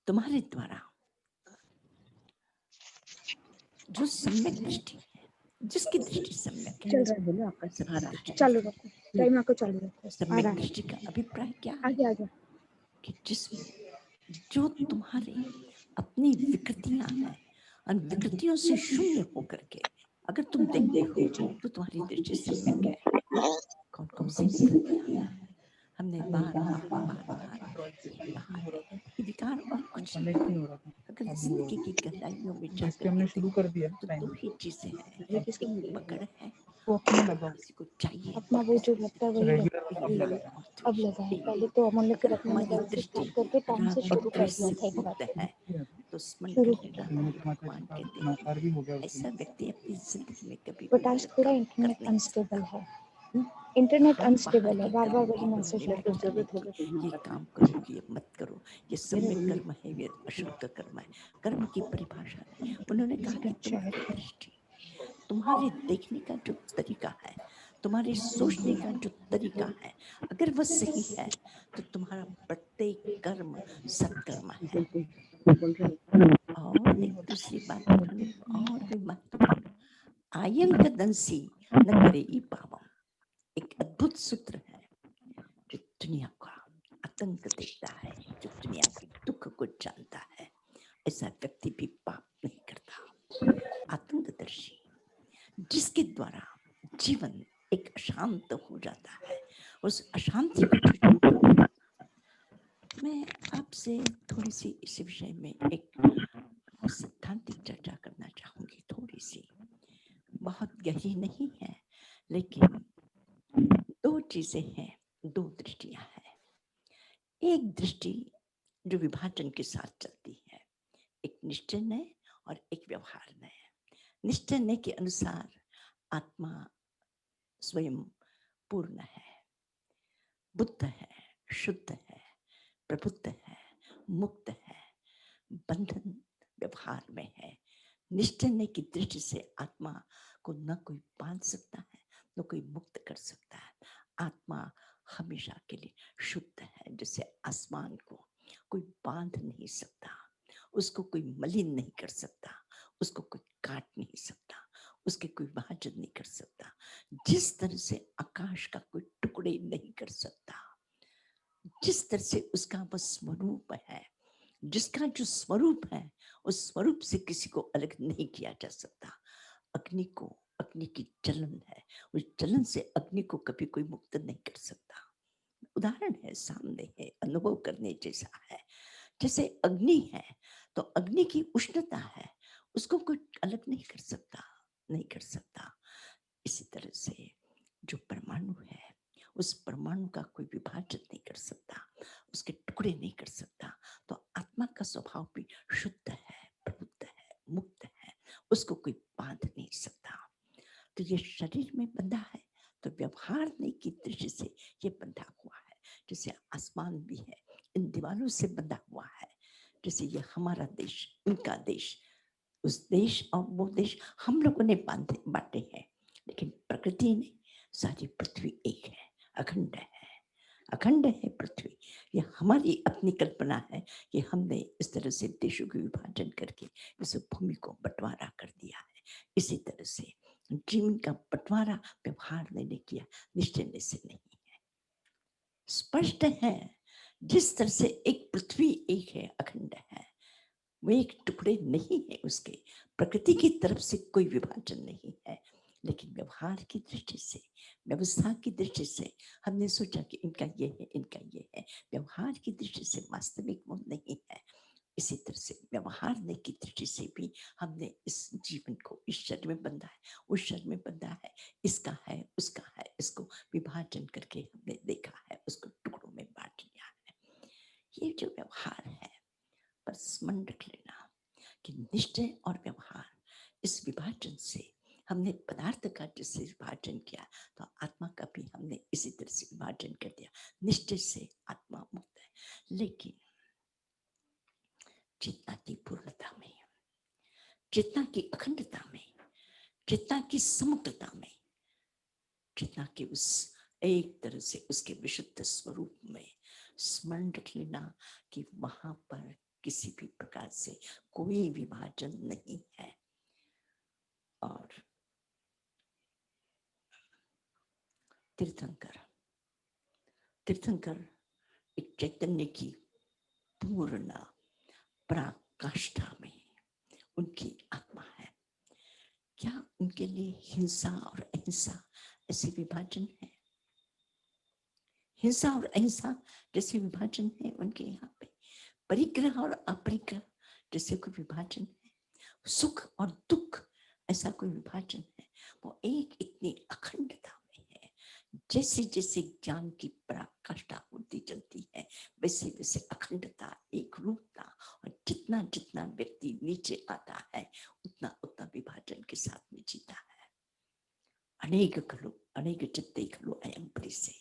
तुम्हारे द्वारा जो सम्यक दृष्टि है, जिसकी दृष्टि सम्यक है, सम्यक दृष्टि का अभिप्राय क्या है? कि जिसमें जो तुम्हारे अपनी विकृतियां हैं, उन विकृतियों से शून्य होकर के अगर तुम देखते हो तो तुम्हारी दृष्टि सम्यक है। कौन कौन सी विकृतियां हैं? हमने बार बार ये कहा है, ये विकार और कुछ नहीं। अगर जिंदगी की गहराइयों में जाकर के देखो तो दो ही चीजें हैं, एक पकड़ है, किसी को चाहिए अपना वो जो लगता है वही अब लगा है। पहले तो अमन लेकर अगर रखने में हमारी दृष्टि करके टाइम से शुरू कर राग दिया से था एक मुक्त बार। है तो स्मरण शुरू कर लेना, ये भगवान कहते हैं ऐसा व्यक्ति अपनी जिंदगी में कभी बट भी आज कोई थोड़ा काम कर इंटरनेट नहीं अनस्टेबल सकता। है। इंटरनेट हम बाहर अनस्टेबल है, के बार बार कामों की वही ओर मैसेज प्रेरणा लगता है। डालें कि ये काम करो, ये मत करो, ये सम्यक कर्म है, ये अशुद्ध कर्म है। कर्म की परिभाषा नहीं, उन्होंने कहा कि तुम्हारी दृष्टि, तुम्हारे देखने का जो तरीका है, तुम्हारे सोचने का जो तरीका है, अगर वह सही है तो तुम्हारा प्रत्येक कर्म सत्कर्म है। और एक दूसरी बात बोलूं और भी महत्वपूर्ण, आयंक दंसी न करे ई पावम, एक अद्भुत सूत्र है जो दुनिया का आतंक देखता है, जो दुनिया के दुख को जानता है, ऐसा व्यक्ति भी पाप नहीं करता। आतंकदर्शी, जिसके द्वारा जीवन एक अशांत हो जाता है, उस अशांति को जो जानता है। मैं आपसे थोड़ी सी इस विषय में एक सिद्धांतिक चर्चा करना चाहूंगी, थोड़ी सी, बहुत गहरी नहीं है, लेकिन दो चीजें हैं, दो दृष्टियां हैं। एक दृष्टि जो विभाजन के साथ चलती है, एक निश्चय नय और एक व्यवहार नय। निश्चय नय के अनुसार आत्मा स्वयं पूर्ण है, बुद्ध है, शुद्ध है, प्रबुद्ध है, मुक्त है, बंधन व्यवहार में है। निश्चय नय की दृष्टि से आत्मा को न कोई बांध सकता है, न कोई मुक्त कर सकता है। आत्मा हमेशा के लिए शुद्ध है, जैसे आसमान को कोई बांध नहीं सकता, उसको कोई मलिन नहीं कर सकता, उसको कोई काट नहीं सकता, उसके कोई विभाजन नहीं कर सकता। जिस तरह से आकाश का कोई टुकड़े नहीं कर सकता, जिस तरह से उसका वह स्वरूप है, जिसका जो स्वरूप है उस स्वरूप से किसी को अलग नहीं किया जा सकता। अग्नि को, अग्नि की जलन है, उस जलन से अग्नि को कभी कोई मुक्त नहीं कर सकता। उदाहरण है, सामने है, अनुभव करने जैसा है। जैसे अग्नि है तो अग्नि की उष्णता है, उसको कोई अलग नहीं कर सकता, नहीं कर सकता। इसी तरह से जो परमाणु है, उस परमाणु का कोई विभाजन नहीं कर सकता, उसके टुकड़े नहीं कर सकता। तो आत्मा का स्वभाव भी शुद्ध है, प्रबुद्ध है, मुक्त है, उसको कोई बांध नहीं सकता। तो ये शरीर में बंधा है तो व्यवहार नहीं की दृष्टि से ये बंधा हुआ है। जैसे आसमान भी है, इन दीवारों से बंधा हुआ है। जैसे ये हमारा देश, इनका देश, उस देश और वो देश हम लोगों ने बांटे हैं, लेकिन प्रकृति ने, सारी पृथ्वी एक है, अखंड है, अखंड है पृथ्वी। ये हमारी अपनी कल्पना है कि हमने इस तरह से देशों के विभाजन करके इस भूमि को बंटवारा कर दिया है। इसी तरह से जीवन का बंटवारा व्यवहार ने किया, निश्चय से नहीं है। स्पष्ट है, जिस तरह से एक पृथ्वी एक है, अखंड है, वो एक टुकड़े नहीं है उसके, प्रकृति की तरफ से कोई विभाजन नहीं है। लेकिन व्यवहार की दृष्टि से, व्यवस्था की दृष्टि से हमने सोचा कि इनका ये है, इनका ये है। व्यवहार की दृष्टि से वास्तविक वो नहीं है। इसी तरह से व्यवहार ने की दृष्टि से भी हमने इस जीवन को इस शरीर में बंधा है, उस शरीर में बंधा है, इसका है, उसका है, इसको विभाजन करके हमने देखा है, उसको टुकड़ों में बांट लिया है। ये जो व्यवहार है, पर स्मरण रख लेना कि निश्चय और व्यवहार, इस विभाजन से हमने पदार्थ का जैसे विभाजन किया तो आत्मा का भी हमने इसी तरह से विभाजन कर दिया। निश्चय से आत्मा मुक्त है, लेकिन चेतना की पूर्णता में, चेतना की अखंडता में, चेतना की समुद्रता में, चेतना के उस एक तरह से उसके विशुद्ध स्वरूप में स्मरण रख लेना कि वहां पर किसी भी प्रकार से कोई विभाजन नहीं है। और तीर्थंकर एक चैतन्य की पूर्ण पराकाष्ठा में उनकी आत्मा है। क्या उनके लिए हिंसा और अहिंसा ऐसे विभाजन है? हिंसा और अहिंसा जैसे विभाजन है उनके यहाँ पे, परिग्रह और अपरिग्रह जैसे कोई विभाजन है, सुख और दुख ऐसा कोई विभाजन है? वो एक इतनी अखंडता में है। जैसे जैसे ज्ञान की पराकाष्ठा होती चलती है वैसे वैसे अखंडता, एक रूपता, और जितना जितना व्यक्ति नीचे आता है उतना उतना विभाजन के साथ में जीता है। अनेक चित्ते खलु अयं परिसे,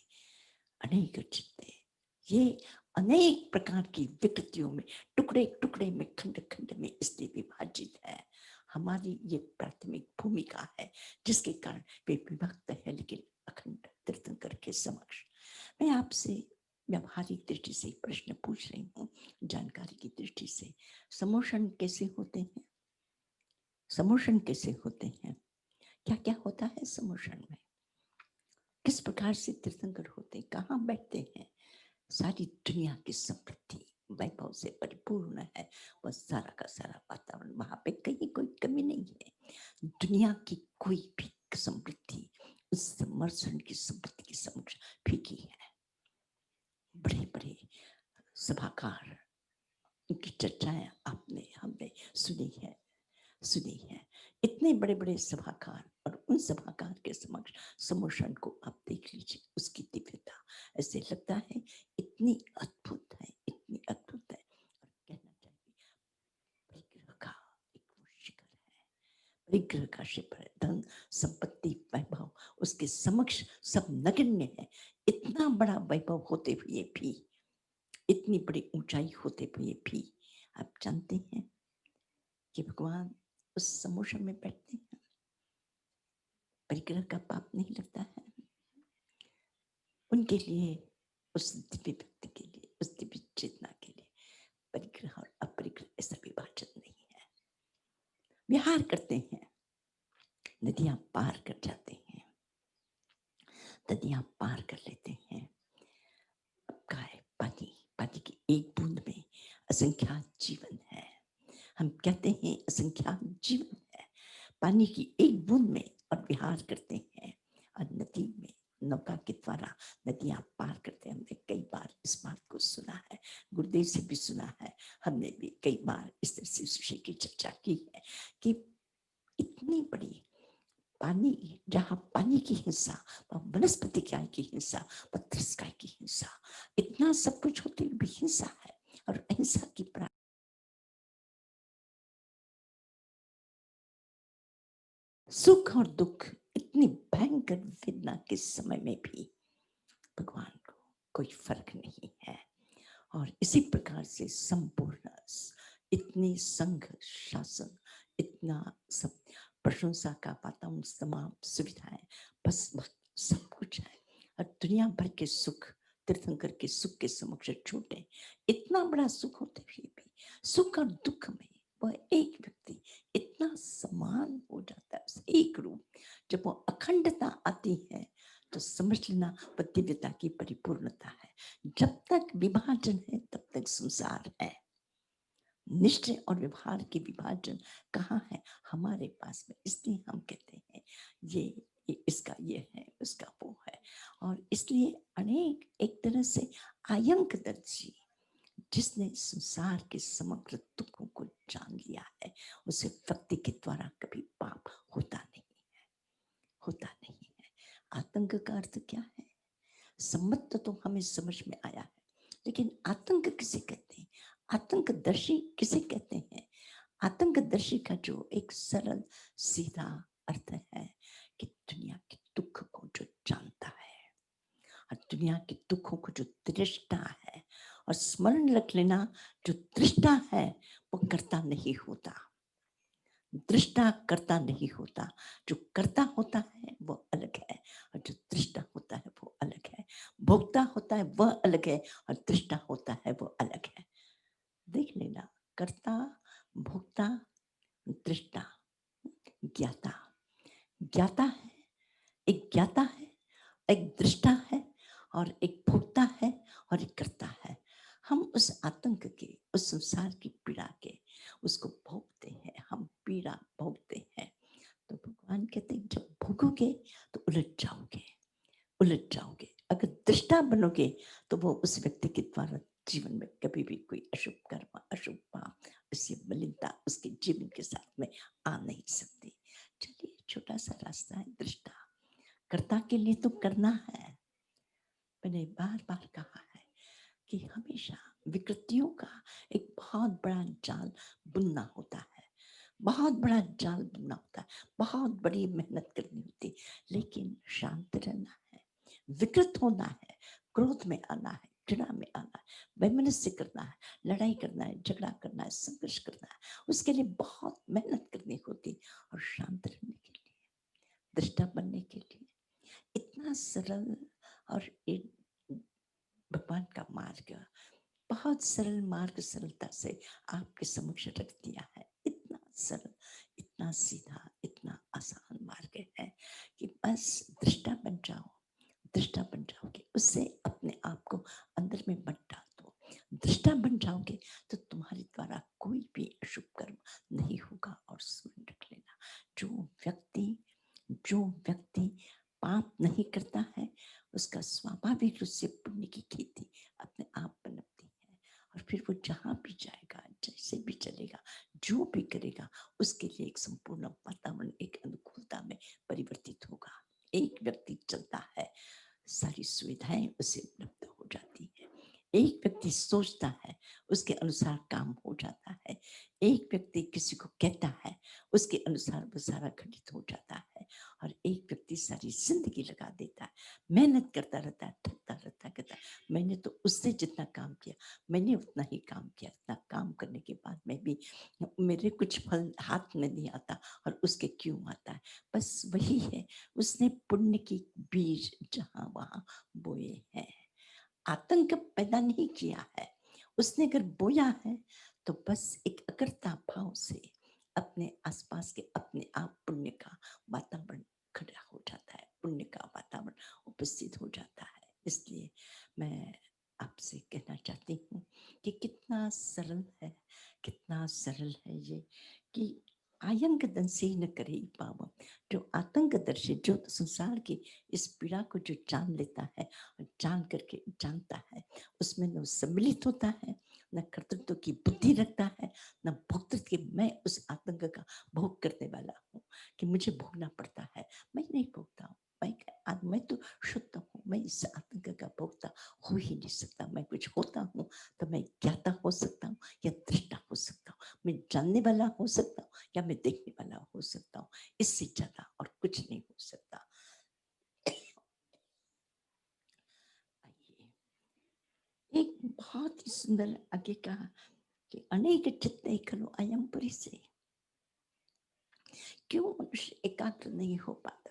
अनेक चित्ते, ये अनेक प्रकार की विकृतियों में, टुकड़े टुकड़े में, खंड खंड में इसलिए विभाजित है। हमारी ये प्राथमिक भूमिका है जिसके कारण वे विभक्त है, लेकिन अखंड। तीर्थंकर के समक्ष मैं आपसे व्यावहारिक दृष्टि से प्रश्न पूछ रही हूँ, जानकारी की दृष्टि से। समोषण कैसे होते हैं? समोषण कैसे होते हैं? क्या क्या होता है समोषण में? किस प्रकार से तीर्थंकर होते हैं? कहाँ बैठते हैं? सारी दुनिया की समृद्धि वैभव से परिपूर्ण है। वह सारा का सारा वातावरण, वहां पे कहीं कोई कमी नहीं है। दुनिया की कोई भी समृद्धि उस समर्षण की समृद्धि की समक्ष फीकी है। बड़े बड़े सभाकार, उनकी चर्चाएं आपने हमने सुनी है। इतने बड़े बड़े सभाकार, और उन सभाकार के समक्ष समोषण को आप देख लीजिए, उसकी दिव्यता ऐसे लगता है इतनी अद्भुत है, इतनी अद्भुत है। और कहना चाहिए परिग्रह का एक वो शिखर है, परिग्रह का शिखर है। धन संपत्ति वैभव उसके समक्ष सब नगण्य है। इतना बड़ा वैभव होते हुए भी, इतनी बड़ी ऊंचाई होते हुए भी, आप जानते हैं कि भगवान उस समोषण में बैठते हैं। परिग्रह का पाप नहीं लगता है उनके लिए, उस दिव्य व्यक्ति के लिए, उस दिव्य चेतना के लिए परिग्रह और अपरिग्रह ऐसा विभाजन नहीं है। विहार करते हैं, नदियां पार कर जाते हैं, नदियां पार कर लेते हैं। अब का है पानी की एक बूंद में असंख्यात जीवन है। हम कहते हैं असंख्यात जीवन है पानी की एक बूंद में, और विहार करते हैं। और नदी में नौका के द्वारा नदियां पार करते हैं। हमने कई बार इस बात को सुना है, गुरुदेव से भी सुना है, हमने भी कई बार इस तरह से इस विषय की चर्चा की है कि इतनी बड़ी पानी, जहाँ पानी की हिंसा, वनस्पति काय की हिंसा, त्रिस्काय की हिंसा, इतना सब कुछ होते हुए भी हिंसा है। और अहिंसा की सुख और दुख, इतनी भयंकर वेदना के समय में भी भगवान को कोई फर्क नहीं है। और इसी प्रकार से संपूर्ण इतनी संघ शासन, इतना सब प्रशंसा का वातावरण, तमाम सुविधाएं, बस सब कुछ है। और दुनिया भर के सुख तीर्थंकर के सुख के समक्ष छूटे। इतना बड़ा सुख होते हुए भी सुख और दुख में वह एक व्यक्ति इतना समान हो जाता है, एक रूप। जब वो अखंडता आती है तो समझ लेना वह दिव्यता की परिपूर्णता है। जब तक विभाजन है तब तक संसार है। निश्चय और व्यवहार के विभाजन कहाँ है? हमारे पास में। इसलिए हम कहते हैं ये इसका ये है, उसका वो है। और इसलिए अनेक एक तरह से आयंकदर्शी, जिसने संसार के समग्र दुखों को जान लिया है, उसे व्यक्ति के द्वारा कभी पाप होता नहीं है। आतंक का अर्थ क्या है? सम्मत तो हमें समझ में आया है, लेकिन आतंक किसे कहते हैं? आतंकदर्शी किसे कहते हैं? आतंकदर्शी का जो एक सरल सीधा अर्थ है कि दुनिया के दुख को जो जानता है, और दुनिया के दुखों को जो दृष्टा है। और स्मरण रख लेना, जो दृष्टा है वो कर्ता नहीं होता, दृष्टा कर्ता नहीं होता। जो कर्ता होता है वो अलग है, और जो दृष्टा होता है वो अलग है। भोक्ता होता है वह अलग है, और दृष्टा होता है वो अलग है। देख लेना, कर्ता, भोक्ता, दृष्टा, ज्ञाता। ज्ञाता है, एक ज्ञाता है, एक दृष्टा है, और एक भोक्ता है, और एक कर्ता है। हम उस आतंक के, उस संसार की पीड़ा के, उसको भोगते हैं, हम पीड़ा भोगते हैं। तो भगवान कहते हैं जब भोगोगे तो उलझ जाओगे, उलझ जाओगे। अगर दृष्टा बनोगे तो वो उस व्यक्ति के द्वारा जीवन में कभी भी कोई अशुभ कर्म, अशुभ भाव, उसकी मलिनता उसके जीवन के साथ में आ नहीं सकती। चलिए, छोटा सा रास्ता है दृष्टा। कर्ता के लिए तो करना है। मैंने बार बार कहा है कि हमेशा विकृतियों का एक बहुत बड़ा जाल बुनना होता है, बहुत बड़ा जाल बुनना होता है, बहुत बड़ी मेहनत करनी होती है, लेकिन शांत रहना है, विकृत होना है, क्रोध में आना है, घृणा में आना है, वैमनस्य करना है, लड़ाई करना है, झगड़ा करना है, संघर्ष करना है, उसके लिए बहुत मेहनत करनी होती। और शांत रहने के लिए, दृष्टा बनने के लिए इतना सरल, और एक भगवान का मार्ग, बहुत सरल मार्ग सरलता से आपके समक्ष रख दिया है। इतना सरल, इतना सीधा, इतना आसान मार्ग है कि बस दृष्टा बन जाओ। दृष्टा बन जाओगे, उससे अपने आप को अंदर में मत डाल दो। दृष्टा बन जाओगे तो तुम्हारे द्वारा कोई भी अशुभ कर्म नहीं होगा। और स्मरण रख लेना, जो व्यक्ति पाप नहीं करता है, उसका स्वाभाविक रूप से पुण्य की खेती अपने आप पनपती है। और फिर वो जहाँ भी जाएगा, जैसे भी चलेगा, जो भी करेगा, उसके लिए एक संपूर्ण वातावरण, एक अनुकूलता में परिवर्तित होगा। एक व्यक्ति चलता है, सारी सुविधाएं उसे उपलब्ध हो जाती है। एक व्यक्ति सोचता है, उसके अनुसार काम हो जाता है। एक व्यक्ति किसी को कहता है, उसके अनुसार वो सारा घटित हो जाता है। और एक व्यक्ति सारी जिंदगी लगा देता है, मेहनत करता रहता है, थकता रहता है, मैंने तो उससे जितना काम किया, मैंने उतना ही काम किया। इतना काम करने के बाद में भी मेरे कुछ फल हाथ में नहीं आता, और उसके क्यों आता है? बस वही है, उसने पुण्य की बीज जहां वहां बोए हैं, आतंक पैदा नहीं किया है। उसने अगर बोया है तो बस एक अकर्ता भाव से अपने आसपास के अपने आप पुण्य का वातावरण खड़ा हो जाता है, पुण्य का वातावरण उपस्थित हो जाता है। इसलिए मैं आपसे कहना चाहती हूँ कि कितना सरल है, कितना सरल है ये, कि आयंक दंसी न करे पावम। जो आतंक दर्शे, जो संसार की इस पीड़ा को जो जान लेता है, जान करके जानता है, उसमें न सम्मिलित होता है, न कर्तृत्व की बुद्धि रखता है, न भोक्तृत्व की मैं उस आतंक का भोग करने वाला हूँ कि मुझे भोगना पड़ता है। मैं नहीं भोगता हूँ, मैं तो शुद्ध हूँ, मैं इस आतंक का भोगता हो ही नहीं सकता। मैं कुछ होता हूँ तो मैं ज्ञाता हो सकता हूँ या दृष्टा हो सकता हूँ, मैं जानने वाला हो सकता हूँ या मैं देखने वाला हो सकता हूँ। इससे ज्यादा और कुछ नहीं हो सकता। आइए, एक बहुत ही सुंदर आगे कहा कि अनेक चित्ते खलु अयम परिसे। क्यों मनुष्य एकाग्र नहीं हो पाता?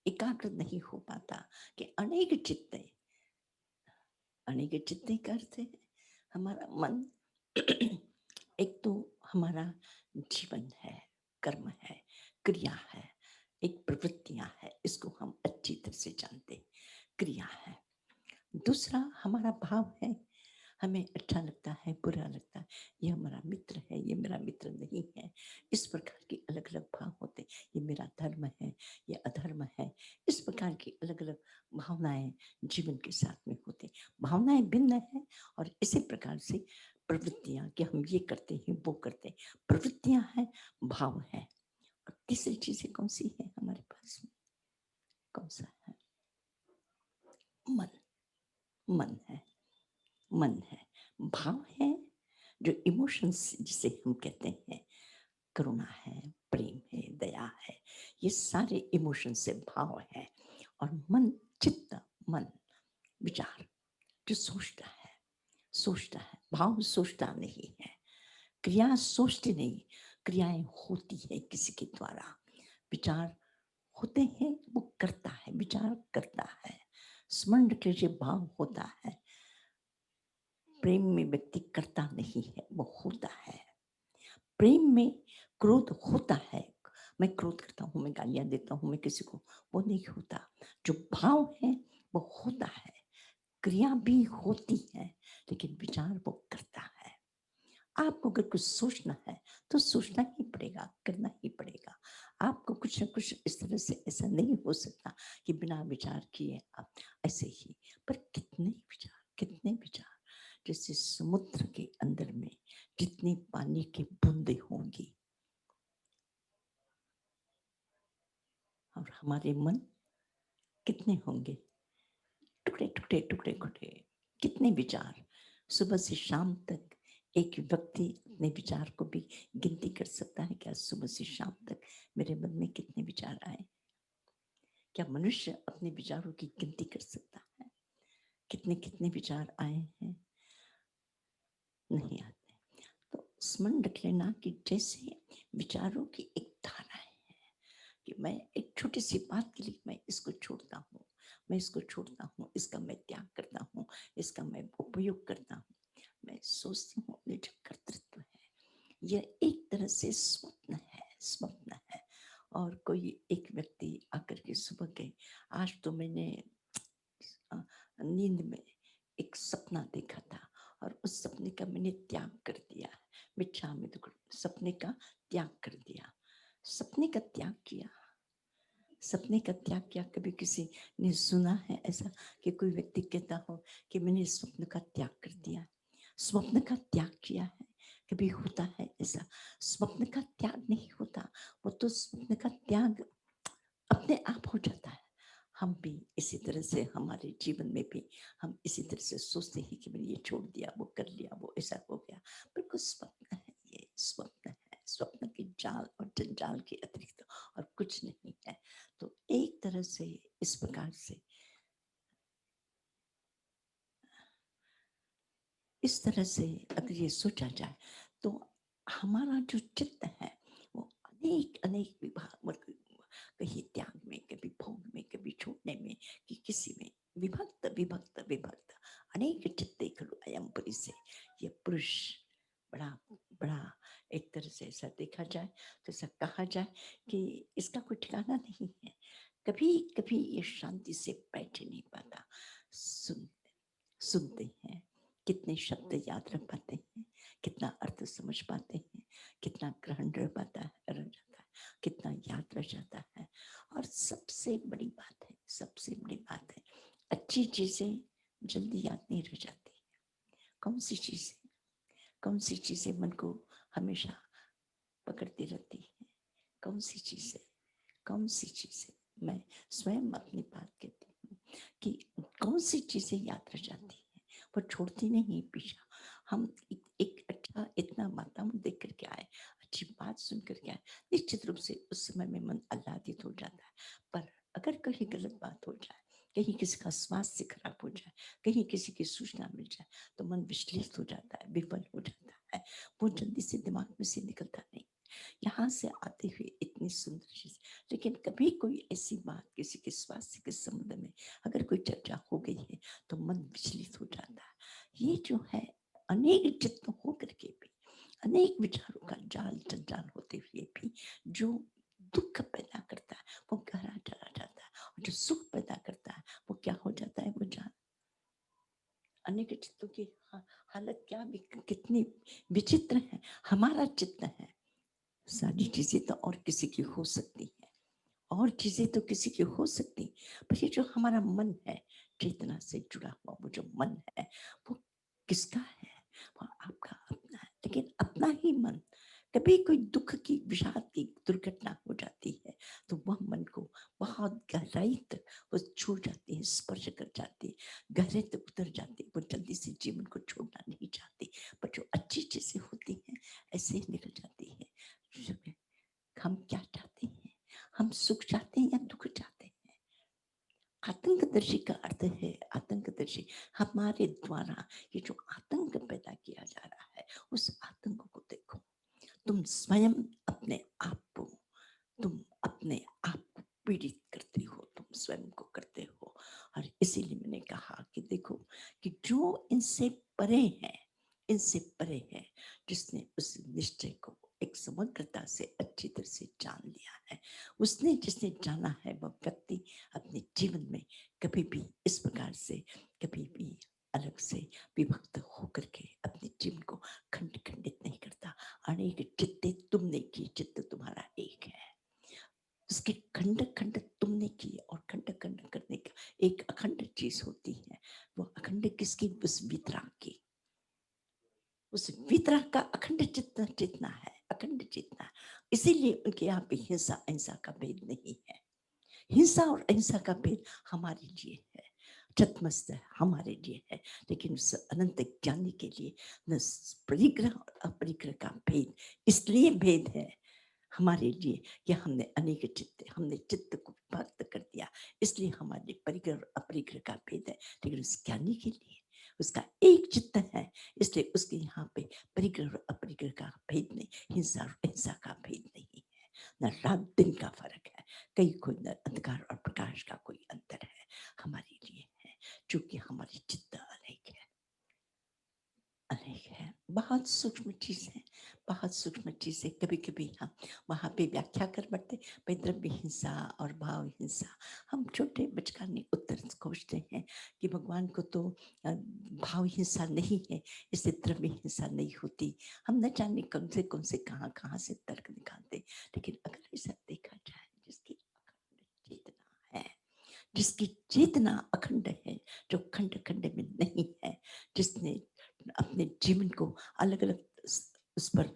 एकाग्र नहीं हो पाता कि अनेक चित्ते, अनेक चित्ते का अर्थ है हमारा मन। एक तो हमारा जीवन है, कर्म है, क्रिया है, एक प्रवृत्तियां है, इसको हम अच्छी तरह से जानते हैं, क्रिया है। दूसरा हमारा भाव है, हमें अच्छा लगता है, बुरा लगता है, ये हमारा मित्र है, ये मेरा मित्र नहीं है। इस प्रकार के अलग अलग भाव होते हैं। ये मेरा धर्म है, ये अधर्म है। इस प्रकार की अलग अलग भावनाएं जीवन के साथ में होते हैं। भावनाएं भिन्न है, और इसी प्रकार से प्रवृत्तियां, कि हम ये करते हैं, वो करते हैं, प्रवृत्तियां हैं, भाव है। और तीसरी चीजें कौन सी है हमारे पास में? कौन सा है? मन। मन है, मन है, भाव है, जो इमोशंस जिसे हम कहते हैं, करुणा है, प्रेम है, दया है, ये सारे इमोशन से भाव है। और मन, चित्त, मन, विचार, जो सोचता है, सोचता है। भाव सोचता नहीं है, क्रिया सोचती नहीं, क्रियाएं होती है किसी के द्वारा। विचार होते हैं, वो करता है, विचार करता है। स्मरण के भाव होता है, प्रेम में व्यक्ति करता नहीं है, वो होता है। प्रेम में क्रोध होता है, मैं क्रोध करता हूँ, मैं गालियां देता हूँ मैं किसी को, वो नहीं होता। जो भाव है वो होता है, क्रिया भी होती है, लेकिन विचार वो करता है। आपको अगर कुछ सोचना है तो सोचना ही पड़ेगा, करना ही पड़ेगा। आपको कुछ न कुछ इस तरह से ऐसा नहीं हो सकता कि बिना विचार किए आप ऐसे ही। पर कितने विचार, जैसे समुद्र के अंदर में जितनी पानी की बूंदें होंगी, और हमारे मन कितने होंगे, टुकड़े टुकड़े टुकड़े टुकड़े, कितने विचार। सुबह से शाम तक एक व्यक्ति अपने विचार को भी गिनती कर सकता है क्या? सुबह से शाम तक मेरे मन में कितने विचार आए? क्या मनुष्य अपने विचारों की गिनती कर सकता है? कितने कितने विचार आए हैं? नहीं आते। तो स्मरण रख लेना कि जैसे विचारों की एक धारा है कि मैं एक छोटी सी बात के लिए मैं इसको छोड़ता हूँ, मैं इसको छोड़ता हूँ, इसका मैं त्याग करता हूँ, इसका मैं उपयोग करता हूँ। मैं सोचती हूँ ये जो कर्तृत्व है यह एक तरह से स्वप्न है, स्वप्न है। और कोई एक व्यक्ति आकर के सुबह के, आज तो मैंने नींद में एक सपना देखा था और उस सपने का मैंने त्याग कर दिया, मिच्छा में तो सपने का त्याग कर दिया, सपने का त्याग किया, सपने का त्याग किया। कभी किसी ने सुना है ऐसा कि कोई व्यक्ति कहता हो कि मैंने स्वप्न का त्याग कर दिया, स्वप्न का त्याग किया है? कभी होता है ऐसा? स्वप्न का त्याग नहीं होता, वो तो स्वप्न का त्याग अपने आप हो जाता है। हम भी इसी तरह से हमारे जीवन में भी हम इसी तरह से सोचते हैं कि मैंने ये छोड़ दिया, वो कर लिया, वो ऐसा हो गया। बिल्कुल स्वप्न है, ये स्वप्न है, स्वप्न के जाल और जंजाल के अतिरिक्त और कुछ नहीं है। तो एक तरह से इस प्रकार से, इस तरह से अगर ये सोचा जाए तो हमारा जो चित्त है वो अनेक अनेक विभाग, कहीं त्याग में, कभी भोग में, कभी छोड़ने में, कि किसी में विभक्त विभक्त विभक्त अनेक चित्ते खलु अयम पुरी से, ये पुरुष बड़ा बड़ा एक तरह से ऐसा देखा जाए तो ऐसा कहा जाए कि इसका कोई ठिकाना नहीं है। कभी कभी ये शांति से बैठ नहीं पाता। सुनते हैं, कितने शब्द याद रख पाते हैं, कितना अर्थ समझ पाते हैं, कितना ग्रहण रह पाता है, रह जाता है, कितना याद रह जाता है। और सबसे बड़ी बात है, सबसे बड़ी बात है, अच्छी चीजें जल्दी याद नहीं रह जाती। कौन सी चीजें, कौन सी चीजें मन को हमेशा पकड़ती रहती है? कौन सी चीजें, कौन सी चीजें? मैं स्वयं अपनी बात कहती हूँ कि कौन सी चीजें याद रह जाती है, वो छोड़ती नहीं पीछा। हम एक अच्छा इतना वातावरण देख करके आए, अच्छी बात सुन करके आए, निश्चित रूप से उस समय में मन आह्लादित हो जाता है। पर अगर कहीं गलत बात हो जाए, कहीं किसी का स्वास्थ्य खराब हो जाए, कहीं किसी की सूचना मिल जाए, तो मन विचलित हो जाता है, विफल हो जाता है, वो जल्दी से दिमाग में से निकलता नहीं। यहाँ से आते हुए इतनी सुंदर चीज, लेकिन कभी कोई ऐसी बात किसी के स्वास्थ्य के संबंध में अगर कोई चर्चा हो गई है तो मन विचलित हो जाता है। ये जो है, अनेक चित्त हो करके भी, अनेक विचारों का जाल जंजाल होते हुए भी जो दुख पैदा करता है वो गहरा चला जाता है, और जो सुख पैदा करता है वो क्या हो जाता है, वो जान। अनेक चित्तों की हालत क्या कितनी विचित्र है। हमारा चित्त है, सारी चीजें तो और किसी की हो सकती है, और चीजें तो किसी की हो सकती, पर ये जो हमारा मन है, चेतना से जुड़ा हुआ वो जो मन है, वो किसका है? वो आपका अपना है। लेकिन अपना ही मन, कभी कोई दुख की, विषाद की दुर्घटना हो जाती है तो वह मन को बहुत गहराई तक वो छू जाती है, स्पर्श कर जाती है, गहरे तक उतर जाती है। वो जल्दी से जीवन को छोड़ना नहीं चाहती, पर जो अच्छी चीजें होती हैं ऐसे ही निकल जाती है। हम क्या चाहते हैं? हम सुख चाहते हैं या दुख चाहते हैं? आतंकदर्शी का अर्थ है, आतंकदर्शी हमारे द्वारा ये जो आतंक पैदा किया जा रहा है, उस आतंक को देखो। तुम स्वयं अपने आप को, तुम अपने आप को पीड़ित करते हो, तुम स्वयं को करते हो। और इसीलिए मैंने कहा कि देखो कि जो इनसे परे है, इनसे परे है, जिसने उस निश्चय को एक समग्रता से अच्छी तरह से जान लिया है। उसने जिसने जाना है वह व्यक्ति अपने जीवन में कभी भी इस प्रकार से कभी भी अलग से विभक्त होकर के अपने जीवन को खंड खंडित नहीं करता। अनेक चित्ते तुमने की, चित्त तुम्हारा एक है। उसके खंड खंड तुमने की और खंड खंड करने का एक अखंड चीज होती है। वो अखंड किसकी? उस वितराग की। उस वितराग का अखंड जितना जितना है, अखंड जितना है। इसीलिए उनके यहाँ पे हिंसा अहिंसा का भेद नहीं है। हिंसा और अहिंसा का भेद हमारे लिए है, चतमस्त हमारे लिए है, लेकिन उस अनंत ज्ञानी के लिए न परिग्रह और अपरिग्रह का भेद इसलिए भेद है हमारे लिए कि हमने अनेक चित्त, हमने चित्त को विभक्त कर दिया, इसलिए हमारे परिग्रह और अपरिग्रह का भेद है। लेकिन उस ज्ञानी के लिए उसका एक चित्त है, इसलिए उसके यहाँ पे परिग्रह और अपरिग्रह का भेद नहीं, हिंसा और अहिंसा का भेद नहीं है, न रात दिन का फर्क है, कहीं कोई न अंधकार और प्रकाश का कोई अंतर है हमारे लिए है, क्योंकि हमारी चित्त अनेक है, अनेक है। बहुत सूक्ष्म चीज है, बहुत सूक्ष्म चीज है। कभी कभी हम वहां पे व्याख्या कर बैठते, भाई द्रव्य हिंसा और भाव हिंसा। हम छोटे बचकाने उत्तर खोजते हैं कि भगवान को तो भाव हिंसा नहीं है, इसलिए द्रव्य हिंसा नहीं होती। हम न जाने कौन से कहाँ से तर्क निकालते। लेकिन अगर ऐसा देखा जाए, जिसकी अखंड चेतना है, जिसकी चेतना अखंड है, जो खंड खंड में नहीं है, जिसने अपने जीवन को अलग अलग उस पर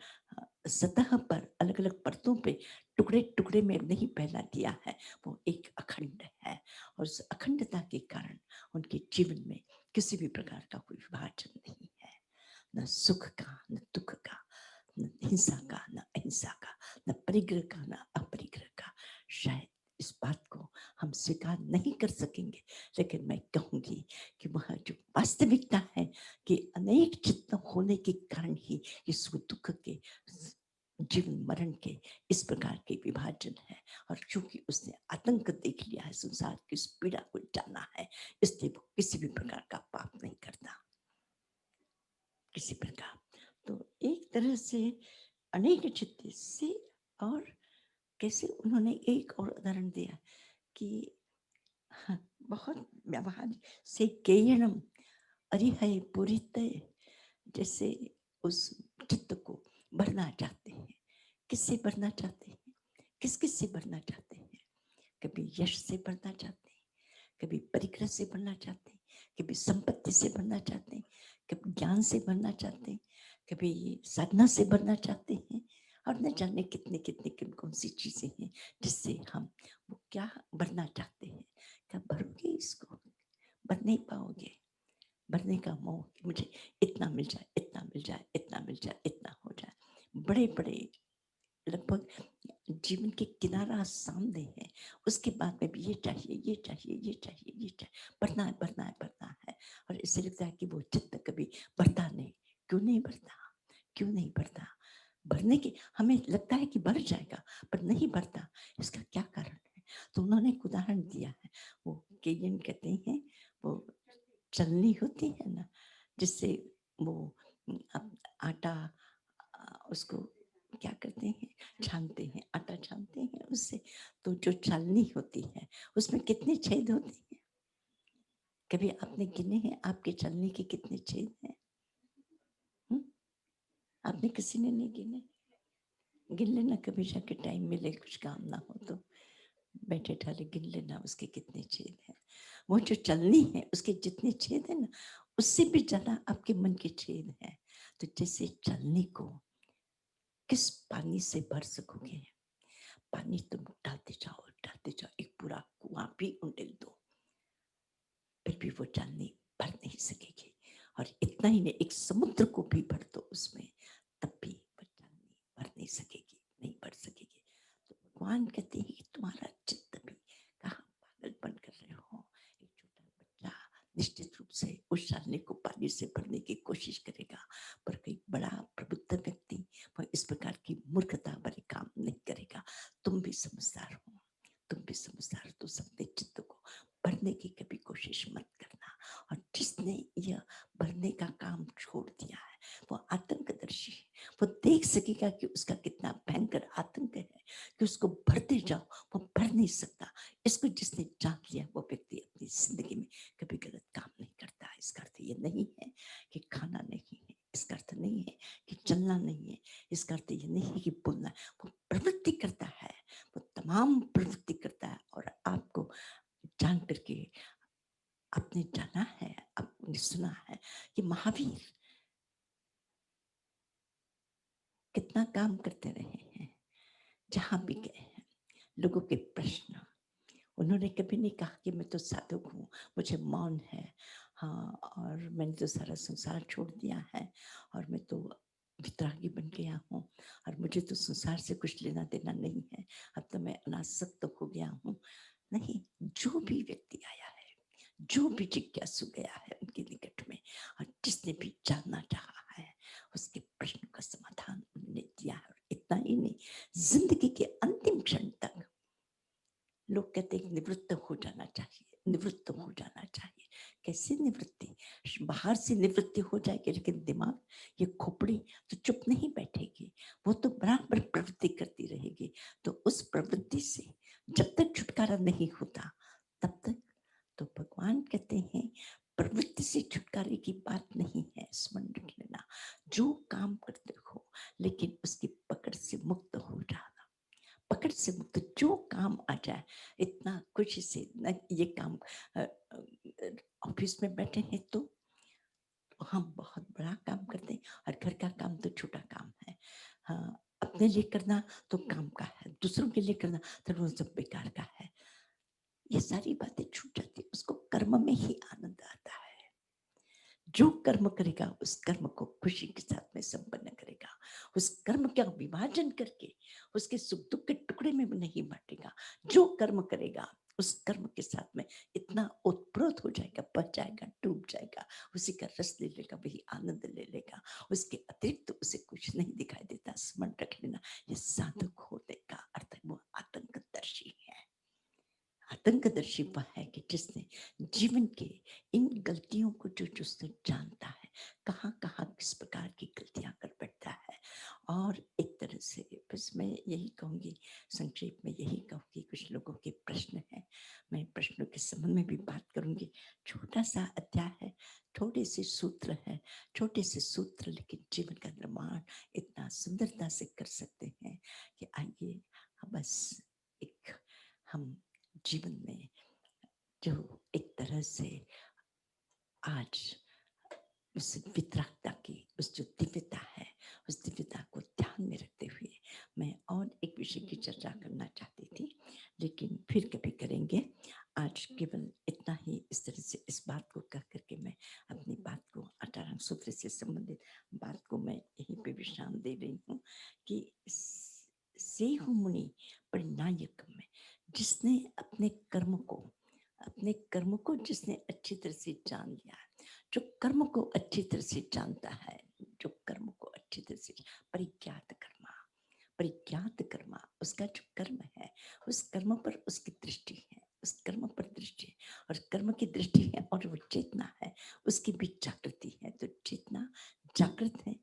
सतह पर अलग अलग परतों पे टुकड़े टुकड़े में नहीं फैला दिया है, वो एक अखंड है। और उस अखंडता के कारण उनके जीवन में किसी भी प्रकार का कोई विभाजन नहीं है, न सुख का, न दुख का, न हिंसा का, न अहिंसा का, न परिग्रह का, न अपरिग्रह का। शायद इस बात को हम स्वीकार नहीं कर सकेंगे, लेकिन मैं कहूंगी कि वह जो वास्तविकता है कि अनेक चित्त होने के कारण ही ये सुख दुख के, जीवन मरण के इस प्रकार के विभाजन है। और क्योंकि उसने आतंक देख लिया है, संसार की उस पीड़ा को जाना है, इसलिए वो किसी भी प्रकार का पाप नहीं करता, किसी प्रकार। तो एक तरह से अनेक चित्त से, और कैसे उन्होंने एक और उदाहरण दिया कि हाँ, बहुत व्यवहार से केयणम अरिहय पुरित, जैसे उस चित्त को भरना चाहते हैं। किससे भरना चाहते हैं? किस किस से भरना चाहते हैं? कभी यश से भरना चाहते हैं, कभी परिग्रह से भरना चाहते हैं, कभी संपत्ति से भरना चाहते हैं, कभी ज्ञान से भरना चाहते हैं, कभी साधना से भरना चाहते हैं, और न जाने कितने कितने कौन सी चीजें हैं जिससे हम वो क्या भरना चाहते हैं। क्या भरोगे इसको? भर नहीं पाओगे। भरने का मोह कि मुझे इतना मिल जाए, इतना मिल जाए, इतना मिल जाए, इतना हो जाए। बड़े बड़े लगभग जीवन के किनारा सामने है, उसके बाद में भी ये चाहिए, ये चाहिए, ये चाहिए, ये चाहिए, बढ़ना है, बढ़ना है, बढ़ना है। और इससे लगता है कि वो चित्त कभी बढ़ता नहीं। क्यों नहीं बढ़ता? क्यों नहीं बढ़ता? बढ़ने की हमें लगता है कि बढ़ जाएगा, पर नहीं बढ़ता। इसका क्या कारण है? तो उन्होंने एक उदाहरण दिया है, वो केयन कहते हैं, वो चलनी होती है ना, जिससे वो आटा उसको क्या करते हैं, छानते हैं, आटा छानते हैं उससे। तो जो चालनी होती है उसमें कितने छेद होते हैं? कभी आपने गिने हैं आपके चालनी के कितने छेद हैं? आपने किसी ने नहीं गिने? गिन लेना कभी जाके, टाइम मिले, कुछ काम ना हो तो बैठे ठाले गिन लेना उसके कितने छेद हैं। वो जो चलनी है उसके जितने छेद है ना, उससे भी ज्यादा आपके मन के छेद हैं। तो जैसे चलनी को किस पानी से भर सकोगे? पानी तुम डालते जाओ, एक पूरा कुआं भी उंडेल दो, फिर भी वो चालनी भर नहीं सकेगी। और इतना ही नहीं, एक समुद्र को भी भर दो उसमें, तब भी वो चालनी भर नहीं सकेगी, नहीं भर सकेगी। तो भगवान कहते हैं कि तुम्हारा चित्त भी कहाँ पागलपन कर रहे हो। एक छोटा बच्चा निश्चित रूप से उस चालनी को पानी से भरने की कोशिश करेगा, पर कोई बड़ा प्रबुद्ध व्यक्ति वो इस प्रकार की मूर्खता भरे काम नहीं करेगा। तुम भी समझदार हो, तुम भी समझदार हो, तो सबने चित्त को भरने की कभी कोशिश मत करना। और जिसने यह भरने का काम छोड़ दिया है, वो आतंकदर्शी है। वो देख सकेगा कि उसका कितना भयंकर आतंक है कि उसको भरते जाओ, वो भर नहीं सकता। इसको जिसने जान लिया वो व्यक्ति अपनी जिंदगी में कभी गलत काम नहीं करता। इसका अर्थ ये नहीं है कि खाना नहीं है, इसका अर्थ नहीं है कि चलना नहीं है, इसका अर्थ ये नहीं है कि बोलना है। वो प्रवृत्ति करता है, वो तमाम प्रवृत्ति करता है। और आपको जान करके आपने जाना है, आपने सुना है कि महावीर कितना काम करते रहे हैं, जहां भी गए हैं। लोगों के प्रश्न, उन्होंने कभी नहीं कहा कि मैं तो साधुक हूँ, मुझे मौन है, हाँ, और मैंने तो सारा संसार छोड़ दिया है, और मैं तो वितरागी बन गया हूँ, और मुझे तो संसार से कुछ लेना देना नहीं है, अब तो मैं अनासक्त हो गया हूँ। नहीं, जो भी व्यक्ति आया है, जो भी जिज्ञासु गया है उनके निकट में, और जिसने भी जानना चाहा है, उसके प्रश्न का समाधान उन्होंने दिया है। और इतना ही नहीं, जिंदगी के अंतिम क्षण तक लोग कहते हैं निवृत्त हो जाना चाहिए, निवृत्त हो जाना चाहिए। कैसे निवृत्ति? बाहर से निवृत्ति हो जाएगी, लेकिन दिमाग, ये खोपड़ी तो चुप नहीं बैठेगी, वो तो बराबर प्रवृत्ति करती रहेगी। तो उस प्रवृत्ति से जब तक छुटकारा नहीं होता, तब तक तो भगवान कहते हैं प्रवृत्ति से छुटकारे की बात नहीं है, स्मरण रख लेना। जो काम करते हो, लेकिन उसकी पकड़ से मुक्त हो जाना, पकड़ से मुक्त, जो काम आ जाए इतना खुशी से। न ये काम ऑफिस में बैठे हैं तो हम बहुत बड़ा काम करते हैं, और घर का काम तो छोटा काम है। हाँ, अपने लिए करना तो काम का है, दूसरों के लिए करना तो वो सब बेकार का है। ये सारी बातें छूट जाती, उसको कर्म में ही आनंद आता है। जो कर्म करेगा उस कर्म को खुशी के साथ में संपन्न करेगा, उस कर्म का विभाजन करके उसके सुख दुख के टुकड़े में भी नहीं बांटेगा। जो कर्म करेगा उस कर्म के साथ में इतना ओतप्रोत हो जाएगा, बच जाएगा, डूब जाएगा, उसी का रस ले लेगा, वही आनंद ले लेगा, उसके अतिरिक्त तो उसे कुछ नहीं दिखाई देता। स्मरण रख लेना, ये साधक होने का अर्थ है वो आतंकदर्शी है। आतंकदर्शी वह है कि जिसने जीवन के इन गलतियों को जो जिसने जानता है, कहाँ कहाँ किस प्रकार की गलतियां कर बैठता है। और एक तरह से बस मैं यही कहूँगी, संक्षेप में यही कहूँगी, कुछ लोगों के प्रश्न हैं, मैं प्रश्नों के संबंध में भी बात करूँगी। छोटा सा अध्याय है, थोड़े से सूत्र है, छोटे से सूत्र, लेकिन जीवन का निर्माण इतना सुंदरता से कर सकते हैं कि आइए बस एक हम जीवन में जो एक तरह से आज उस वितरागता की उस जो दिव्यता है, उस दिव्यता को ध्यान में रखते हुए मैं और एक विषय की चर्चा करना चाहती थी, लेकिन फिर कभी करेंगे। आज केवल इतना ही, इस तरह से इस बात को कह करके मैं अपनी बात को, अठारह सूत्र से संबंधित बात को मैं यहीं पे विश्राम दे रही हूँ कि सेहु मुनि परिणायक में, जिसने अपने कर्म को जिसने अच्छी तरह से जान लिया है, जो कर्म को अच्छी तरह से जानता है, जो कर्म को अच्छी तरह से परिज्ञात कर्मा, परिज्ञात कर्मा, उसका जो कर्म है उस कर्म पर उसकी दृष्टि है, उस कर्म पर दृष्टि है, और कर्म की दृष्टि है और वो चेतना है, उसकी भी जागृति है। तो चेतना जागृत है,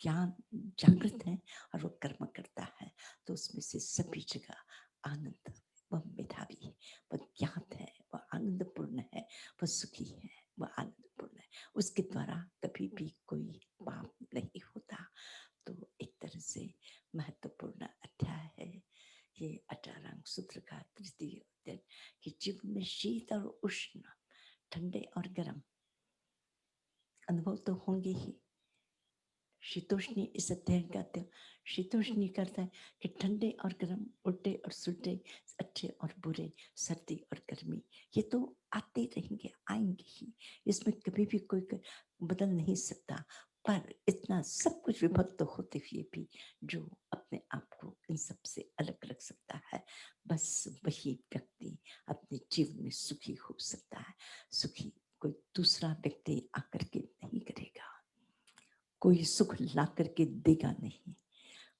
ज्ञान जागृत है, और वो कर्म करता है, तो उसमें से सभी जगह आनंद, वह मेधावी है, वह ज्ञात है, वह आनंदपूर्ण है, वह सुखी है, वह आनंदपूर्ण है, उसके द्वारा कभी भी कोई पाप नहीं होता। तो एक तरह से महत्वपूर्ण अध्याय है ये 18 सूत्र का तृतीय अध्याय, कि जीवन में शीत और उष्ण, ठंडे और गर्म अनुभव तो होंगे ही। शीतोष्णी इस अध्ययन का अध्ययन, शीतोष्णी करता है कि ठंडे और गर्म, उल्टे और सुलटे, अच्छे और बुरे, सर्दी और गर्मी, ये तो आते रहेंगे, आएंगे ही, इसमें कभी भी कोई बदल नहीं सकता। पर इतना सब कुछ विभक्त होते हुए भी जो अपने आप को इन सब से अलग रख सकता है, बस वही व्यक्ति अपने जीवन में सुखी हो सकता है। सुखी कोई दूसरा व्यक्ति आकर के नहीं करेगा, कोई सुख ला करके देगा नहीं,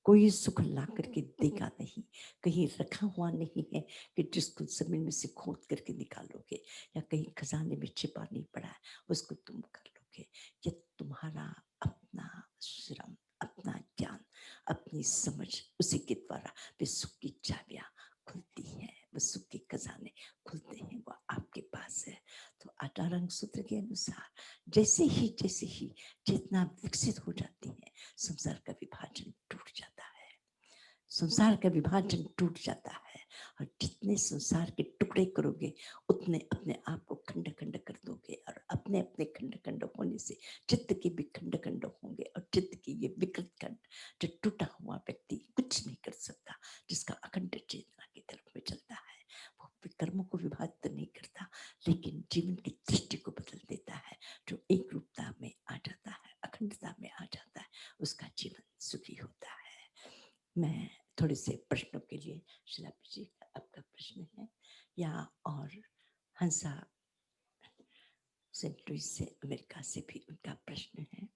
कोई सुख ला करके देगा नहीं, कहीं रखा हुआ नहीं है कि जिसको जमीन में से खोद करके निकालोगे, या कहीं खजाने में छिपा नहीं पड़ा है उसको तुम कर लोगे। कि तुम्हारा अपना श्रम, अपना ज्ञान, अपनी समझ, उसी के द्वारा वे सुख की चाबियां खुलती है, वो सुख के खजाने खुलते हैं, वो आपके पास है। तो 18 अंग सूत्र के अनुसार जैसे ही चेतना विकसित हो जाती है, संसार का विभाजन टूट जाता है, संसार का विभाजन टूट जाता है। और जितने संसार के टुकड़े करोगे उतने अपने आप को खंड खंड कर दोगे, और अपने अपने खंड खंड होने से चित्त के भी खंड खंड होंगे, और चित्त की ये विकृत खंड, जो टूटा हुआ व्यक्ति कुछ नहीं कर सकता, जिसका अखंड चेतना की तरफ में चलता है, वो कर्मों को विभाजित नहीं करता, लेकिन जीवन की दृष्टि को बदल देता है, जो एक रूपता में आ जाता है, अखंडता में आ जाता है, उसका जीवन सुखी होता है। मैं थोड़े से प्रश्नों के लिए, शिलापी जी आपका प्रश्न है या और हंसा सेंट लुइस से, अमेरिका से भी उनका प्रश्न है,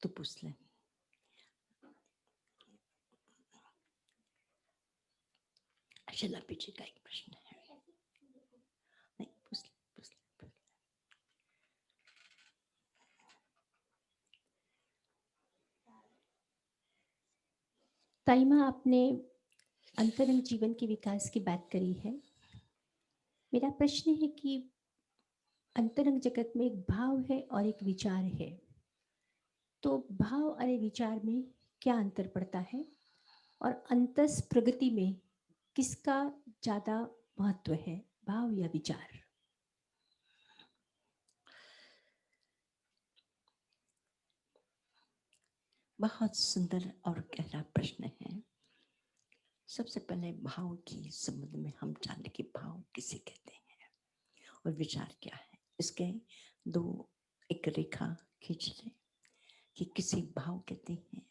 तो पूछ लें। शिलापी जी का एक प्रश्न है, नहीं पूछ ले। ताइमा, आपने अंतरंग जीवन के विकास की बात करी है। मेरा प्रश्न है कि अंतरंग जगत में एक भाव है और एक विचार है, तो भाव और विचार में क्या अंतर पड़ता है, और अंतस प्रगति में किसका ज्यादा महत्व है, भाव या विचार? बहुत सुंदर और गहरा प्रश्न है। सबसे पहले भाव की संबंध में हम जाने कि भाव किसे कहते हैं और विचार क्या है। इसके दो एक रेखा खींच लें कि किसी भाव कहते हैं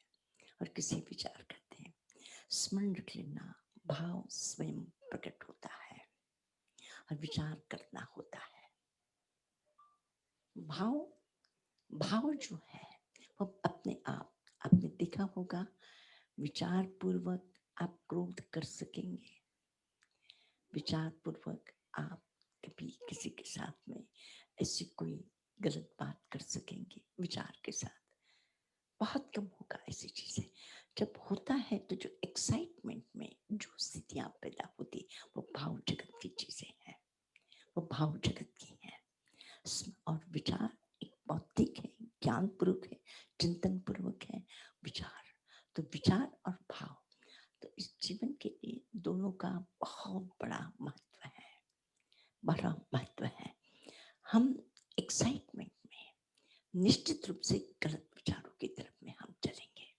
और किसी विचार कहते हैं। स्मरण रख लेना, भाव स्वयं प्रकट होता है और विचार करना होता है। भाव जो है वो अपने आप, आपने देखा होगा, विचार पूर्वक आप क्रोध कर सकेंगे, विचार पूर्वक आप कभी किसी के साथ में ऐसी कोई गलत बात कर सकेंगे, विचार के साथ बहुत कम होगा ऐसी चीजें। जब होता है तो जो एक्साइटमेंट में जो स्थितियां पैदा होती, वो भाव जगत की चीजें हैं, वो भाव जगत की हैं। और विचार एक बौद्धिक है, ज्ञान पूर्वक है, चिंतन पूर्वक है विचार। तो विचार और भाव, तो इस जीवन के लिए दोनों का बहुत बड़ा महत्व है, बड़ा महत्व है। हम एक्साइटमेंट में निश्चित रूप से गलत विचारों की तरफ में हम चलेंगे।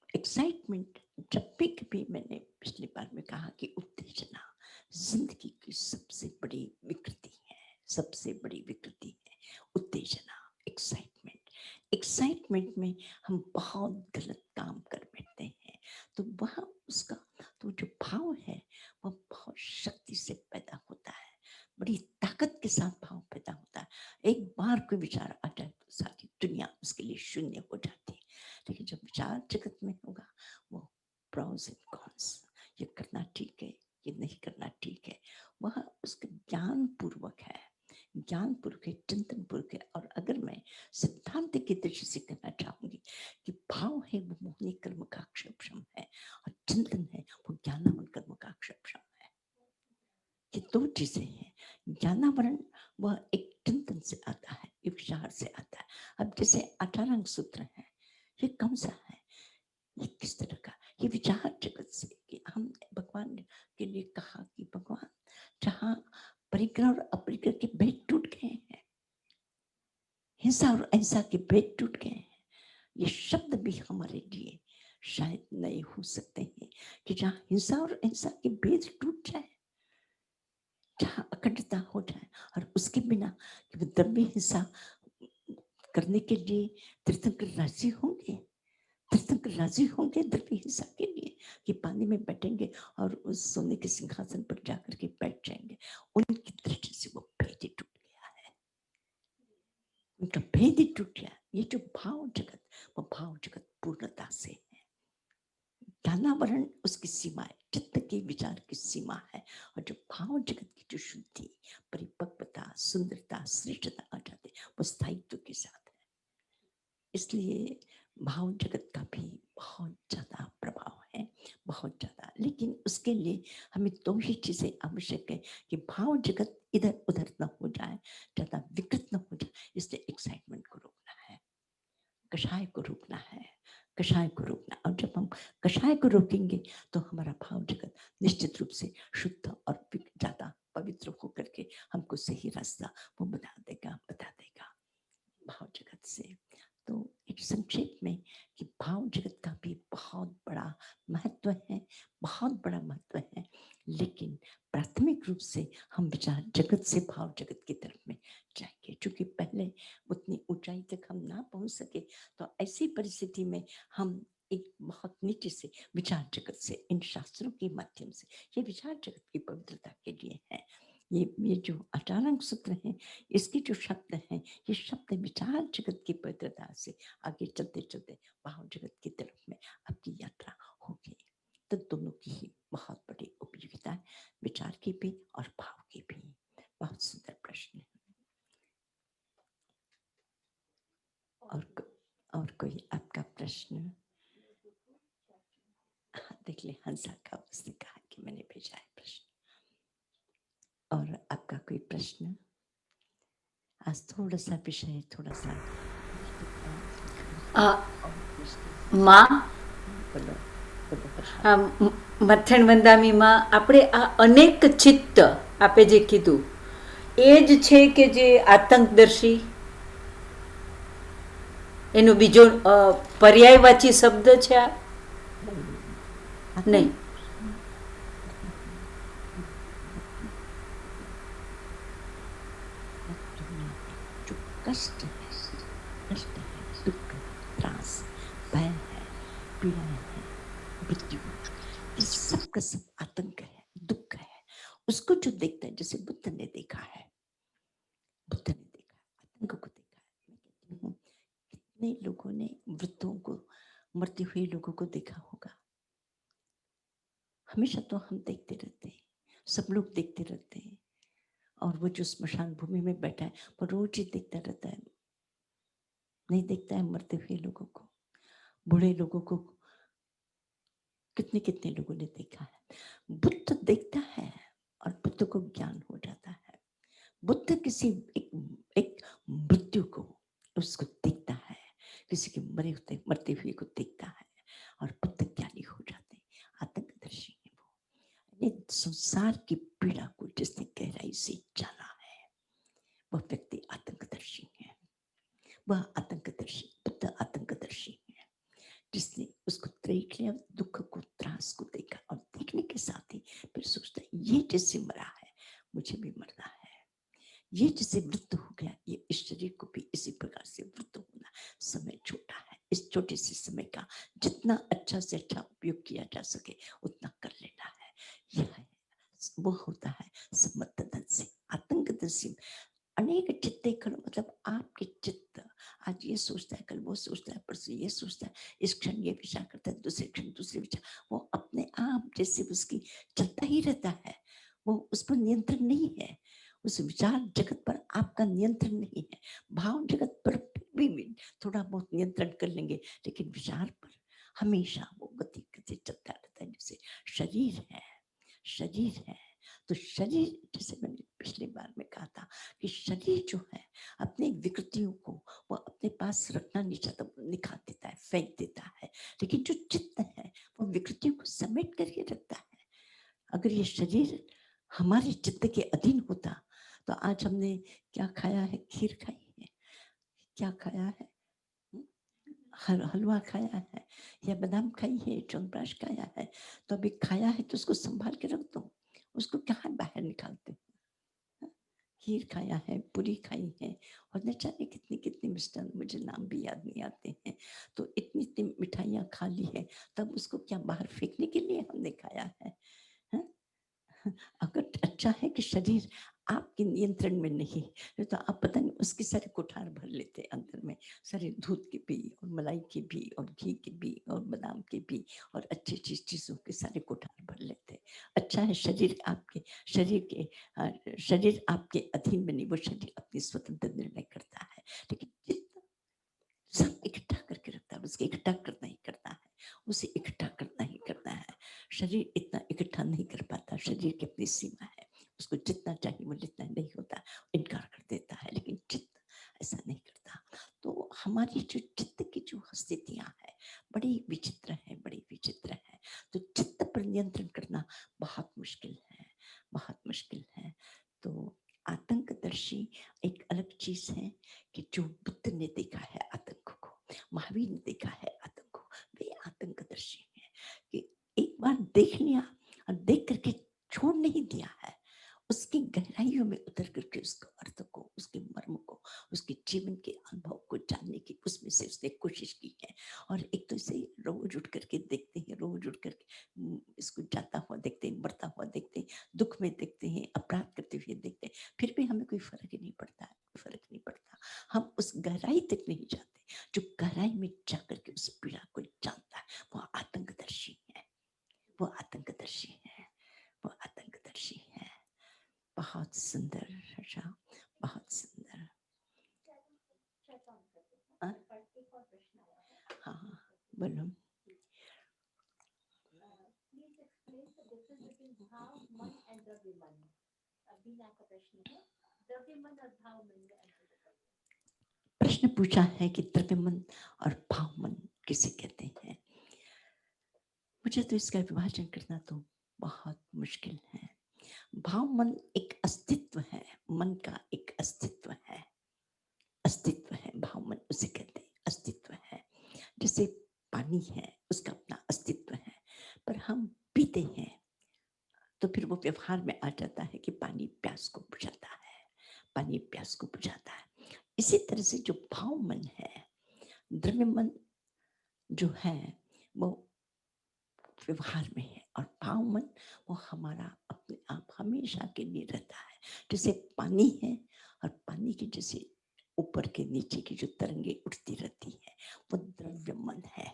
एक्साइटमेंट, जब भी कभी मैंने पिछली बार में कहा कि उत्तेजना जिंदगी की सबसे बड़ी विकृति है, सबसे बड़ी विकृति है उत्तेजना, एक्साइटमेंट। एक्साइटमेंट में हम बहुत गलत काम कर बैठते हैं, तो वह उसका तो जो भाव है वह बहुत शक्ति से पैदा होता है, बड़ी ताकत के साथ भाव पैदा होता है। एक बार कोई विचार आ जाए तो सारी दुनिया उसके लिए शून्य हो जाती है। लेकिन जब विचार जगत में होगा, वो प्रोस एंड कॉन्स, ये करना ठीक है, ये नहीं करना ठीक है, वह उसका ज्ञान पूर्वक है, ज्ञान पूर्वक है, चिंतन पूर्वक है। और अगर मैं सिद्धांत की दृष्टि से कहना चाहूंगी कि भाव है वो मोहनी कर्म का अक्षरक्षम है, और चिंतन है वो ज्ञानावन कर्म का अक्षरक्षम है। ये दो चीजें हैं। ज्ञानावरण वह एक चिंतन से आता है, एक विचार से आता है। अब जैसे 18 अंग सूत्र है, ये कौन सा है, ये किस तरह का, ये विचार जगत से कि हम भगवान के लिए कहा कि भगवान जहाँ परिग्रह और अपरिग्रह के भेद टूट गए हैं, हिंसा और अहिंसा के भेद टूट गए हैं, ये शब्द भी हमारे लिए शायद नए हो सकते हैं कि जहाँ हिंसा और अहिंसा के भेद टूट जाए, जहाँ अखंडता हो जाए, और उसके बिना कि वो द्रव्य हिंसा करने के लिए तीर्थंकर राजी होंगे, तीर्थंकर राजी होंगे द्रव्य हिंसा के लिए कि पानी में बैठेंगे और उस सोने के सिंहासन पर जाकर के बैठ जाएंगे। उनकी दृष्टि से वो भेद ही टूट गया है, उनका भेद ही टूट गया। ये जो भाव जगत, वो भाव जगत पूर्णता से है। ज्ञानावरण उसकी सीमा है, चित्त के विचार की सीमा है, और जो भाव जगत की जो शुद्धि, परिपक्वता, सुंदरता, श्रेष्ठता आ जाती है, वो स्थायित्व के साथ है। इसलिए भाव जगत का भी बहुत ज्यादा प्रभाव है, बहुत ज्यादा। लेकिन उसके लिए हमें 2 ही चीजें आवश्यक है कि भाव जगत इधर उधर न हो जाए, ज्यादा विकृत न हो जाए। इसलिए एक्साइटमेंट को रोकना है, कषाय को रोकना है, कषाय को रोकना। और जब हम कषाय को रोकेंगे तो हमारा भाव जगत निश्चित रूप से शुद्ध और ज्यादा पवित्र होकर के हमको सही रास्ता वो बता देगा भाव जगत से। तो एक संक्षेप में कि भाव जगत का भी बहुत बड़ा महत्व है, बहुत बड़ा महत्व है। लेकिन प्राथमिक रूप से हम विचार जगत से भाव जगत की तरफ में जाएंगे, क्योंकि पहले उतनी ऊंचाई तक हम ना पहुंच सके। तो ऐसी परिस्थिति में हम एक बहुत नीचे से विचार जगत से, इन शास्त्रों के माध्यम से, ये विचार जगत की पवित्रता के लिए है। ये जो अष्टांग सूत्र हैं, इसके जो शब्द हैं, ये शब्द विचार जगत की पवित्रता से आगे चलते चलते भाव जगत की तरफ में आपकी यात्रा होगी। तो दोनों की ही बहुत बड़ी उपयोगिता है, विचार की भी और भाव की भी। बहुत सुंदर प्रश्न है। और कोई आपका प्रश्न? देख ले, हंसा का उसने कहा कि मैंने भेजा है प्रश्न। और आपका कोई प्रश्न? आज थोड़ा सा विषय, थोड़ा सा माँ, बोलो बोलो हर्षा। મથણ વંદામીમાં આપણે આ અનેક ચિત્ત આપે જે કીધું એ જ છે કે જે આતંકદર્શી એનો બીજો પર્યાયવાચી શબ્દ છે આ? નહીં. जो कष्ट है, दुख है, त्रास, भय है, पीड़ा है, मृत्यु, ये सब का सब आतंक है, दुख है। उसको जो देखता है, जैसे बुद्ध ने देखा है, आतंक को देखा है। मैं कहती हूँ, कितने लोगों ने वृद्धों को, मरते हुए लोगों को देखा होगा। हमेशा तो हम देखते रहते हैं, सब लोग देखते रहते हैं। और वो जो स्मशान भूमि में बैठा है, वो रोज ही देखता रहता है, नहीं देखता है मरते हुए लोगों को, बूढ़े लोगों को। कितने कितने लोगों ने देखा है। बुद्ध देखता है और बुद्ध को ज्ञान हो जाता है। बुद्ध किसी एक मृत्यु को, उसको देखता है, किसी के मरते हुए को देखता है और बुद्ध ज्ञानी हो जाते हैं, आतंकदर्शी है वो। ये संसार की पीड़ा को जिसने गहराई से जाना है, वह व्यक्ति आतंकदर्शी है। वह आतंकदर्शी, बुद्ध आतंकदर्शी है, जिसने उसको देख लिया, दुख को, त्रास को देखा, और देखने के साथ ही फिर सोचता है, ये जैसे मरा है मुझे भी मरना है, ये जैसे वृद्ध हो गया, ये इस शरीर को भी इसी प्रकार से वृद्ध होना। समय छोटा है, इस छोटे से समय का जितना अच्छा से अच्छा उपयोग किया जा सके उतना कर लेना है। यह है, वो होता है सम्मतदंसी, आतंकदंसी। अनेक चित्ते करो, मतलब आपके चित्त आज ये सोचता है, कल वो सोचता है, परसों ये सोचता है, इस क्षण ये विचार करता है, दूसरे क्षण दूसरे विचार, वो अपने आप जैसे उसकी चलता ही रहता है। वो उस पर नियंत्रण नहीं है, उस विचार जगत पर आपका नियंत्रण नहीं है। भाव जगत पर भी थोड़ा बहुत नियंत्रण कर लेंगे, लेकिन विचार पर हमेशा वो गति गति चलता रहता है। जैसे शरीर है, तो शरीर, जैसे मैंने पिछली बार में कहा था कि शरीर जो है अपनी विकृतियों को वो अपने पास रखना नहीं चाहता, निकाल देता है, फेंक देता है। लेकिन जो चित्त है वो विकृतियों को समेट करके रखता है। अगर ये शरीर हमारे चित्त के अधीन होता तो आज हमने क्या खाया है? खीर खाई है, क्या खाया है? हलवा खाया है, या बादाम खाई है, च्यवनप्राश खाया है। तो अभी खाया है तो उसको संभाल के रख दो, उसको कहाँ बाहर निकालते? खीर खाया है, पूरी खाई है, और न जाने कितनी कितनी मिष्टान, मुझे नाम भी याद नहीं आते हैं। तो इतनी इतनी मिठाइयाँ खा ली है, तब उसको क्या बाहर फेंकने के लिए हमने खाया है? अगर अच्छा है कि शरीर आपके नियंत्रण में नहीं है, तो आप पता नहीं उसके सारे कोठार भर लेते हैं अंदर में, सारे दूध के भी और मलाई के भी और घी के भी और बादाम के भी और अच्छी अच्छी चीज़ों के सारे कोठार भर लेते हैं। अच्छा है शरीर आपके शरीर आपके अधीन में नहीं, वो शरीर अपनी स्वतंत्र निर्णय करता है, लेकिन चित्त सब इकट्ठा करके रखता है, उसके इकट्ठा करना ही करना है, उसे इकट्ठा करना ही करना है। शरीर इतना इकट्ठा नहीं कर पाता, शरीर की अपनी सीमा है, उसको जितना चाहिए वो जितना नहीं होता, इनकार कर देता है, लेकिन चित्त ऐसा नहीं करता। तो हमारी जो चित्त की जो स्थितियां है बड़ी विचित्र है, बड़ी विचित्र है। तो चित्त पर नियंत्रण करना बहुत मुश्किल है, बहुत मुश्किल है। तो आतंकदर्शी एक अलग चीज है कि जो बुद्ध ने देखा है आतंक को, महावीर ने देखा है आतंक को, वे आतंकदर्शी हैं कि एक बार देख लिया और देख करके छोड़ नहीं दिया है, उसकी गहराइयों में उतर करके उसके अर्थ को, उसके मर्म को, उसके जीवन के अनुभव को जानने की उसमें से उसने कोशिश की है। और एक तो इसे रोज उठ करके देखते हैं, रोज उठ करके इसको जाता हुआ देखते हैं, मरता हुआ देखते हैं, दुख में देखते हैं, अपराध करते हुए देखते हैं, फिर भी हमें कोई फर्क ही नहीं पड़ता है, फर्क नहीं पड़ता। हम उस गहराई तक नहीं जाते, जो गहराई में जाकर के उस पीड़ा को जानता है वो आतंकदर्शी है, वो आतंकदर्शी है, वो आतंकदर्शी है। बहुत सुंदर रचा, बहुत सुंदर। हाँ हाँ, बोलो। प्रश्न पूछा है कि द्रव्य मन और भाव मन किसे कहते हैं। मुझे तो इसका विभाजन करना तो बहुत मुश्किल है। भाव मन एक अस्तित्व है, मन का एक अस्तित्व है, अस्तित्व है, भाव मन उसे कहते हैं, अस्तित्व है। जैसे पानी है, उसका अपना अस्तित्व है, पर हम पीते हैं तो फिर वो व्यवहार में आ जाता है कि पानी प्यास को बुझाता है, पानी प्यास को बुझाता है। इसी तरह से जो भाव मन है, द्रव्य मन जो है वो व्यवहार में है, और भाव मन वो हमारा अपने आप हमेशा के लिए रहता है। जैसे पानी है और पानी के जैसे ऊपर के नीचे की जो तरंगे उठती रहती है वो द्रव्य मन है,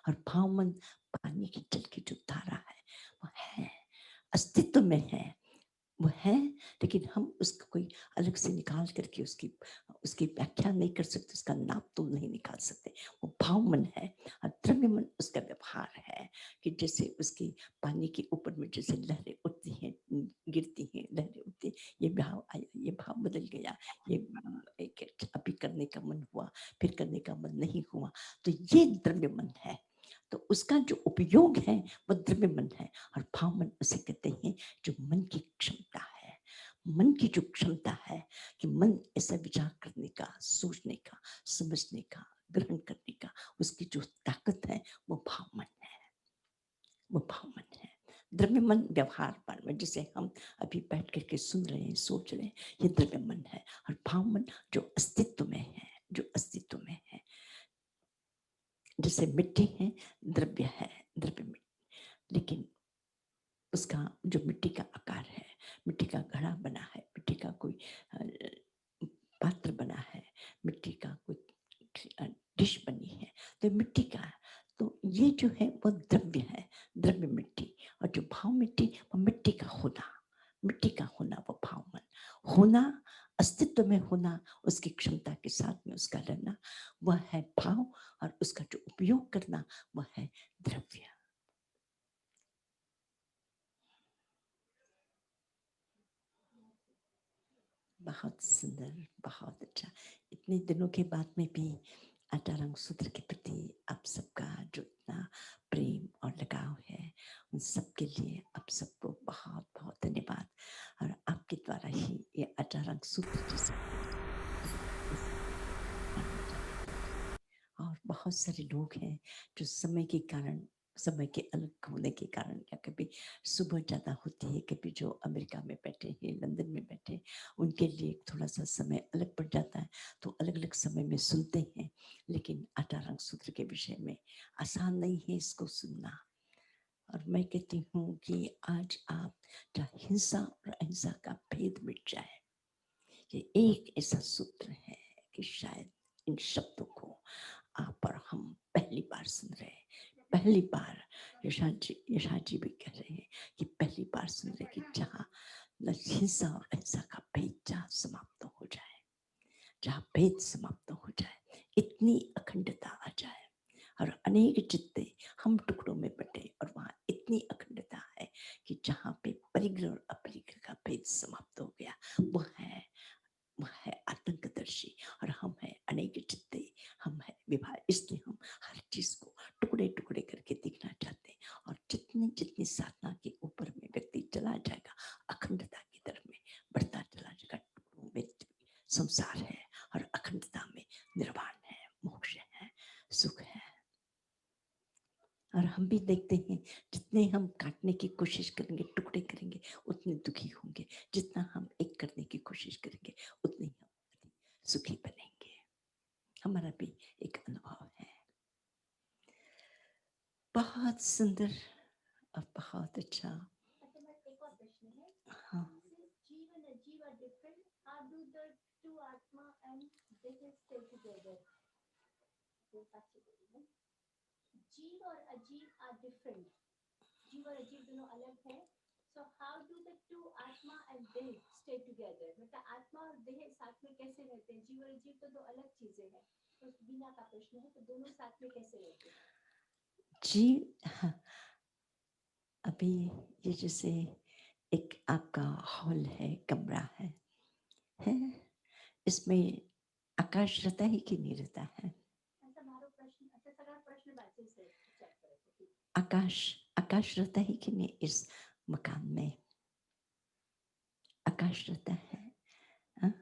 और भाव मन पानी की जल की जो धारा है वो है, अस्तित्व में है, वो है, लेकिन हम उसको कोई अलग से निकाल करके उसकी उसकी व्याख्या नहीं कर सकते, उसका नाप तो नहीं निकाल सकते। वो भाव मन है, और द्रव्य मन उसका व्यवहार है कि जैसे उसकी पानी के ऊपर में जैसे लहरें उठती हैं, गिरती हैं, लहरें उठती हैं, ये भाव आया, ये भाव बदल गया, ये एक अभी करने का मन हुआ, फिर करने का मन नहीं हुआ, तो ये द्रव्य मन है। तो उसका जो उपयोग है वो द्रव्य मन है, और भाव मन उसे कहते हैं जो मन की क्षमता है, मन की जो क्षमता है कि मन ऐसा विचार करने का, सोचने का, समझने का, ग्रहण करने का, उसकी जो ताकत है वो भाव मन है, वो भाव मन है। द्रव्य मन व्यवहार पर में, जैसे हम अभी बैठ करके सुन रहे हैं, सोच रहे हैं, ये द्रव्य मन है। और भाव मन जो अस्तित्व में है, जो अस्तित्व में है, जैसे मिट्टी है, द्रव्य है, द्रव्य में, लेकिन उसका जो मिट्टी का आकार है, मिट्टी का घड़ा बना है, मिट्टी का कोई पात्र बना है, मिट्टी का कोई डिश बनी है, तो मिट्टी का, तो ये जो है वो द्रव्य है, द्रव्य मिट्टी। और जो भाव मिट्टी, वो मिट्टी का होना, मिट्टी का होना, वो भाव मन होना, अस्तित्व में होना, उसकी क्षमता के साथ में उसका रहना, वह है भाव, और उसका जो उपयोग करना वह है द्रव्य। बहुत सुंदर, बहुत अच्छा। इतने दिनों के बाद में भी अटारंग सूत्र के प्रति आप सबका जो इतना प्रेम और लगाव है, उन सबके लिए आप सबको बहुत बहुत धन्यवाद। और आपके द्वारा ही ये अटारंग सूत्र जैसे और बहुत सारे लोग हैं जो समय के कारण, समय के अलग होने के कारण, या कभी सुबह ज़्यादा होती है, कभी जो अमेरिका में बैठे हैं, लंदन में बैठे, उनके लिए थोड़ा सा समय अलग पड़ जाता है, तो अलग अलग समय में सुनते हैं। लेकिन अठारंग सूत्र के विषय में आसान नहीं है इसको सुनना, और मैं कहती हूँ कि आज आप जहाँ हिंसा और अहिंसा का भेद मिट जाए, ये एक ऐसा सूत्र है कि शायद इन शब्दों को आप और हम पहली बार सुन रहे हैं, पहली बार यशा जी भी कह रहे हैं कि पहली बार सुन रहे कि जहाँ हिंसा और अहिंसा का भेद जहाँ समाप्त हो जाए, जहाँ भेद समाप्त हो जाए, इतनी अखंडता आ जाए और अनेक चित्ते हम टुकड़ों में बटे, और वहाँ इतनी अखंडता है कि जहाँ पे परिग्रह और अपरिग्रह का भेद समाप्त हो गया, वह है आतंकदर्शी, और हम है अनेक चित्ते, हम है विवाह। इसलिए हम हर चीज को टुकड़े टुकड़े करके देखना चाहते हैं, और जितनी जितनी साधना के ऊपर में व्यक्ति चला जाएगा, अखंडता की तरफ में बढ़ता चला जाएगा। टुकड़ों में संसार है और अखंडता में निर्वाण है, मोक्ष है, सुख है। और हम भी देखते हैं जितने हम काटने की कोशिश करेंगे, टुकड़े करेंगे, उतने दुखी होंगे। जितना हम एक करने की कोशिश करेंगे, उतने ही हम सुखी बनेंगे। हमारा भी एक अनुभव है। बहुत सुंदर और बहुत अच्छा। एक और प्रश्न है। हाँ, जीव and ajeev are different. How do the two atma and dehe stay together? जीव और अजीब are different. जीव और अजीब दोनों अलग है. So how do the two आत्मा and देह stay together? मतलब आत्मा और देह साथ में कैसे रहते हैं? जीव और अजीब तो दो अलग चीजें हैं. तो बिना का प्रश्न है, तो दोनों साथ में कैसे रहते हैं? जी हाँ, अभी ये जैसे एक आपका हॉल है, कमरा है, इसमें आकाश रहता है कि नहीं रहता है? ऐसा मारो प्रश्न, अच्छा सगळा प्रश्न वाचे से विचार करो. आकाश रहता है कि नहीं इस मकान में? आकाश रहता है, हाँ?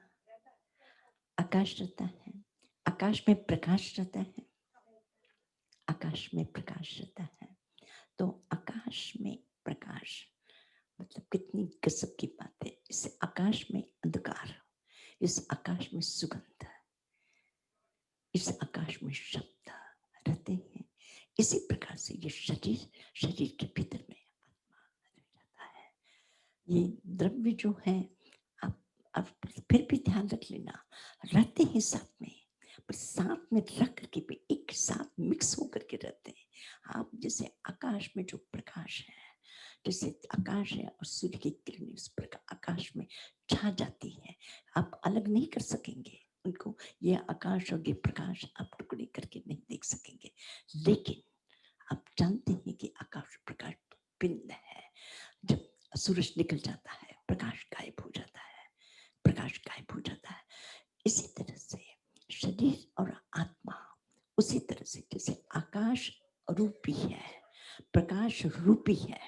आकाश रहता है, आकाश में प्रकाश रहता है, आकाश में प्रकाश रहता है। तो आकाश में प्रकाश मतलब कितनी गजब की बात है। इस आकाश में अंधकार, इस आकाश में सुगंध, इस आकाश में शब्द रहते हैं। इसी प्रकार से ये शरीर के भीतर में आत्मा रह जाता है। ये द्रव्य जो है, आप फिर भी ध्यान रख लेना, रहते हैं साथ में, पर साथ में रख करके भी एक साथ मिक्स होकर के रहते हैं। आप जैसे आकाश में जो प्रकाश है, जैसे आकाश है और सूर्य की किरणें उस प्रकार आकाश में छा जाती है, आप अलग नहीं कर सकेंगे उनको। ये आकाश और ये प्रकाश आप टुकड़े करके नहीं देख सकेंगे, लेकिन आप जानते हैं कि आकाश प्रकाश भिन्न है। जब सूरज निकल जाता है, प्रकाश गायब हो जाता है, प्रकाश गायब हो जाता है। इसी तरह से शरीर और आत्मा उसी तरह से, जैसे आकाश रूपी है, प्रकाश रूपी है,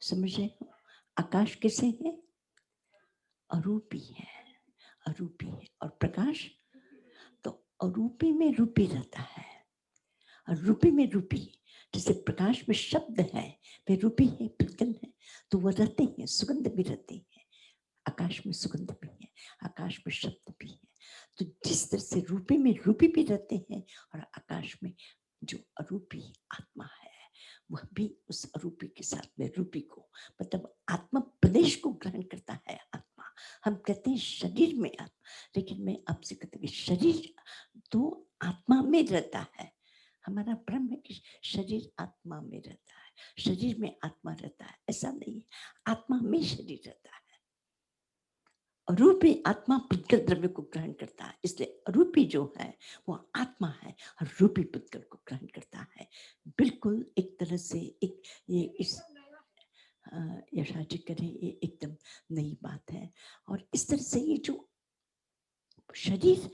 समझ रहे हो? आकाश कैसे है? अरूपी है, अरूपी है, और प्रकाश तो अरूपी में रूपी रहता है, और रूपी में रूपी। जैसे प्रकाश में शब्द है, वे रूपी है, पिलकन है, तो वो रहते हैं, सुगंध भी रहती है। आकाश में सुगंध भी है, आकाश में शब्द भी है। तो जिस तरह से रूपी में रूपी भी रहते हैं, और आकाश में जो अरूपी आत्मा है, वह भी उस अरूपी के साथ में रूपी को, मतलब आत्मा प्रदेश को ग्रहण करता है। आत्मा हम कहते हैं शरीर में आत्मा, लेकिन मैं आपसे कहती हूँ शरीर तो आत्मा में रहता है। हमारा भ्रम है कि शरीर आत्मा में रहता है, शरीर में आत्मा रहता है, ऐसा नहीं है। आत्मा में शरीर रहता है। अरूपी आत्मा पुद्गल द्रव्य को ग्रहण करता है, इसलिए अरूपी जो है वो आत्मा है और रूपी पुद्गल को ग्रहण करता है। बिल्कुल एक तरह से एक ये इस यशा जी करे, ये एकदम नई बात है। और इस तरह से ये जो शरीर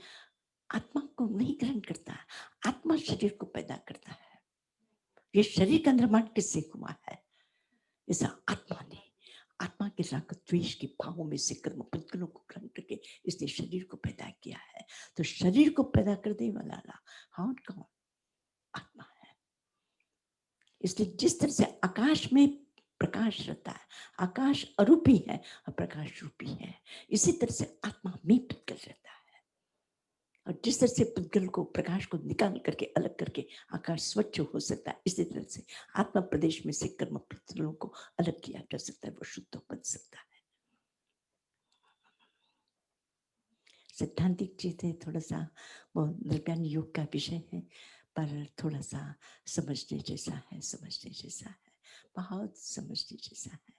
आत्मा को नहीं ग्रहण करता है, आत्मा शरीर को पैदा करता है। ये शरीर का निर्माण किससे हुआ है? ऐसा आत्मा ने, आत्मा के राग द्वेष के भावों में से कर्म पुद्गलों को ग्रहण करके इसने शरीर को पैदा किया है। तो शरीर को पैदा करने वाला कौन? आत्मा है। इसलिए जिस तरह से आकाश में प्रकाश रहता है, आकाश अरूपी है और प्रकाश रूपी है, इसी तरह से आत्मा में पुद्गल रहता है। और जिस तरह से पुद्गल को, प्रकाश को निकाल करके अलग करके आकाश स्वच्छ हो सकता है, इसी तरह से आत्मा प्रदेश में से कर्म पुद्गलों को अलग किया जा सकता है, वो शुद्ध बन सकता है। सैद्धांतिक चीजें थोड़ा सा वो द्रव्यान योग का विषय है, पर थोड़ा सा समझने जैसा है, समझने जैसा है, बहुत समझने जैसा है।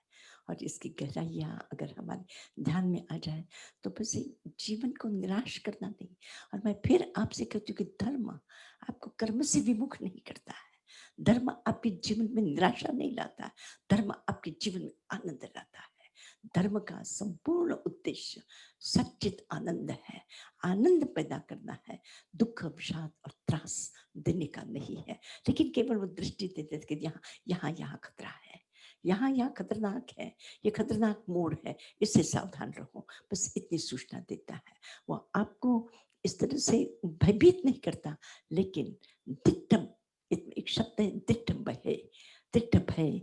और इसकी गहराइयाँ अगर हमारे ध्यान में आ जाए तो बस जीवन को निराश करना नहीं। और मैं फिर आपसे कहती हूँ कि धर्म आपको कर्म से विमुख नहीं करता है, धर्म आपके जीवन में निराशा नहीं लाता, धर्म आपके जीवन में आनंद लाता है। धर्म का संपूर्ण उद्देश्य सच्चित आनंद है, आनंद पैदा करना है, दुख विषाद और त्रास देने का नहीं है। लेकिन केवल वो दृष्टि देते कि यहाँ खतरा है, यहाँ खतरनाक है, ये खतरनाक मोड़ है, इससे सावधान रहो, बस इतनी सूचना देता है। वो आपको इस तरह से भयभीत नहीं करता, लेकिन दिट्टम, एक शब्द है दिट्टम भय, दिट्ट भय।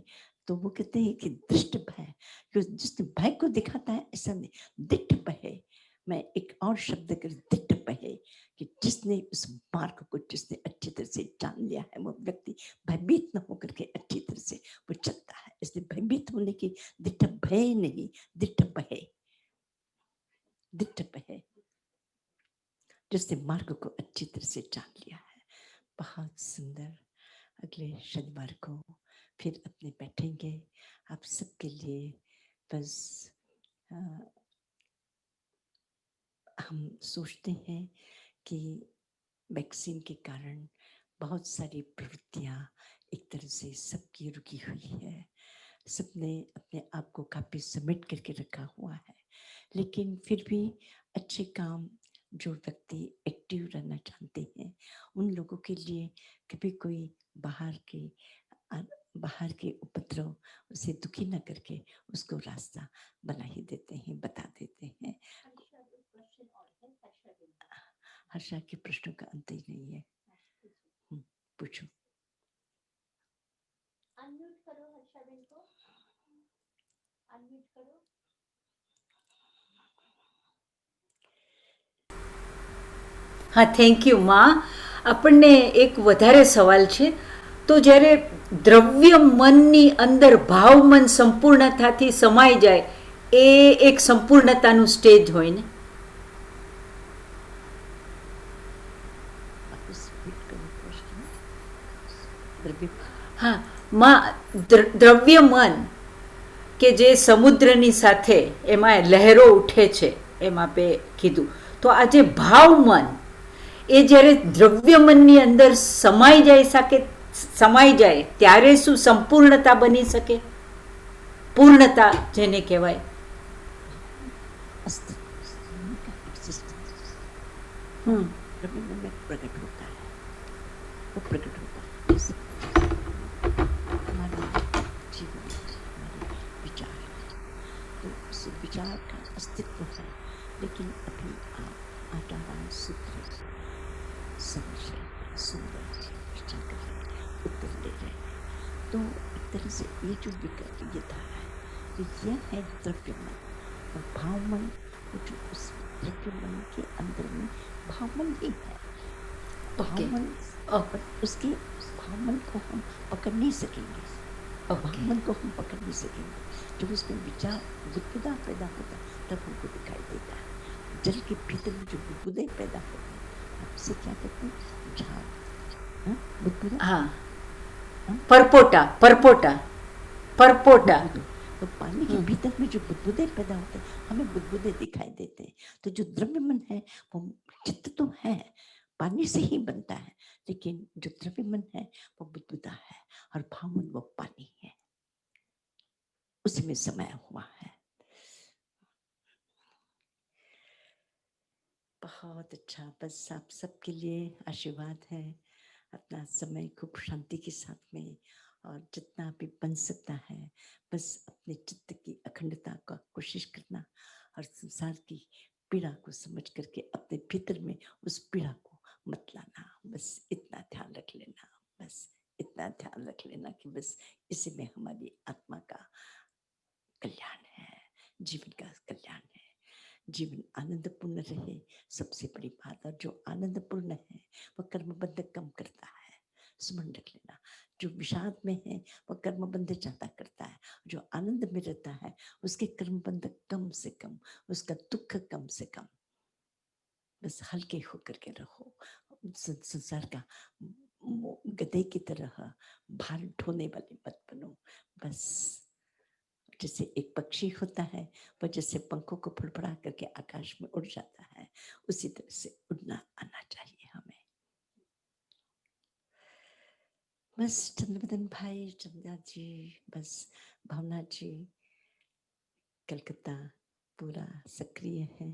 तो वो कहते हैं कि दृष्ट भय, जिसने भय को दिखाता है ऐसा नहीं, दिट्ट भय। मैं एक और शब्द कर दिट्ट भय, कि जिसने उस मार्ग को जिसने अच्छी तरह से जान लिया है, वो व्यक्ति भयभीत न होकर के अच्छी तरह से वो चलता है। इसलिए भयभीत होने की दिट्ट भय नहीं, दिट्ट भय, दिट्ट भय, जिसने मार्ग को अच्छी तरह से जान लिया है। बहुत सुंदर। अगले शनिवार को फिर अपने बैठेंगे आप सबके लिए। बस हम सोचते हैं कि वैक्सीन के कारण बहुत सारी प्रवृत्तियां एक तरह से सबकी रुकी हुई है, सबने अपने आप को काफी समेट करके रखा हुआ है। लेकिन फिर भी अच्छे काम, जो व्यक्ति एक्टिव रहना चाहते हैं, उन लोगों के लिए कभी कोई बाहर के उपद्रव उसे दुखी न करके उसको रास्ता बना ही देते हैं, बता देते हैं। हर्षा के प्रश्नों का अंत ही नहीं है। पूछो। अनम्यूट करो हर्षा बेन को, अनम्यूट करो। હા, થેન્ક યુ માં. આપણને એક વધારે સવાલ છે. તો જ્યારે દ્રવ્ય મનની અંદર ભાવ મન સંપૂર્ણતાથી સમાઈ જાય, એ એક સંપૂર્ણતાનું સ્ટેજ હોય ને? હા માં, દ્રવ્ય મન કે જે સમુદ્રની સાથે એમાં લહેરો ઉઠે છે, એમ આપે કીધું. તો આ જે ભાવ મન, એ જ્યારે દ્રવ્ય મનની અંદર સમાઈ જાય ત્યારે શું સંપૂર્ણતા બની શકે? પૂર્ણતા જેને કહેવાય. प्रकट होता है, वो प्रकट होता है। हमारे जीवन में हमारे विचार है, तो उस विचार का अस्तित्व है, लेकिन अभी आप 18 सूत्र समझ रहे हैं, सुन रहे हैं, चर्चा कर रहे हैं, उत्तर ले रहे हैं। तो एक तरह से ये जो विकल्पता है, तो यह है द्रव्य मन और भाव मन। जो उस द्रव्य मन के अंदर में भाव मन ही है, भाव मन, और उसके भाव मन को हम पकड़ नहीं सकेंगे, भाव मन को हम पकड़ नहीं सकेंगे। जब उसमें विचार बुदबुदा पैदा होता है तब हमको दिखाई देता है। जल के भीतर में जो बुदबुदे पैदा होते हैं, आपसे क्या कहते हैं, झाग, बुदबुदा, हाँ, परपोटा, परपोटा, परपोटा। तो पानी के भीतर में जो बुदबुदे पैदा होते हैं, हमें बुदबुदे दिखाई देते हैं। तो जो द्रव्य मन है वो चित्त तो है, पानी से ही बनता है, लेकिन जो द्रव्य मन है वो बुदबुदा है, और भाव मन वो पानी है, उसमें समाया हुआ है। बहुत अच्छा। बस आप सबके लिए आशीर्वाद है, अपना समय खूब शांति के साथ में, और जितना भी बन सकता है बस अपने चित्त की अखंडता का कोशिश करना, और संसार की पीड़ा को समझ करके अपने भीतर में उस पीड़ा को मत लाना। बस इतना ध्यान रख लेना, बस इतना ध्यान रख लेना कि बस इसी में हमारी आत्मा का कल्याण है, जीवन का कल्याण है। जीवन आनंदपूर्ण रहे, सबसे बड़ी बात। और जो आनंदपूर्ण है वह कर्मबंध कम करता है, स्मरण रख लेना। जो विषाद में है वह कर्मबंध ज्यादा करता है, जो आनंद में रहता है उसके कर्मबंध कम से कम, उसका दुख कम से कम। बस हल्के होकर के रहो, संसार का गधे की तरह भार ढोने वाले मत बनो। बस जैसे एक पक्षी होता है वह जैसे पंखों को फड़फड़ा करके आकाश में उड़ जाता है, उसी तरह से उड़ना आना चाहिए हमें। बस चंद्रवदन भाई, चंद्रा जी, बस भावना जी कलकत्ता पूरा सक्रिय है।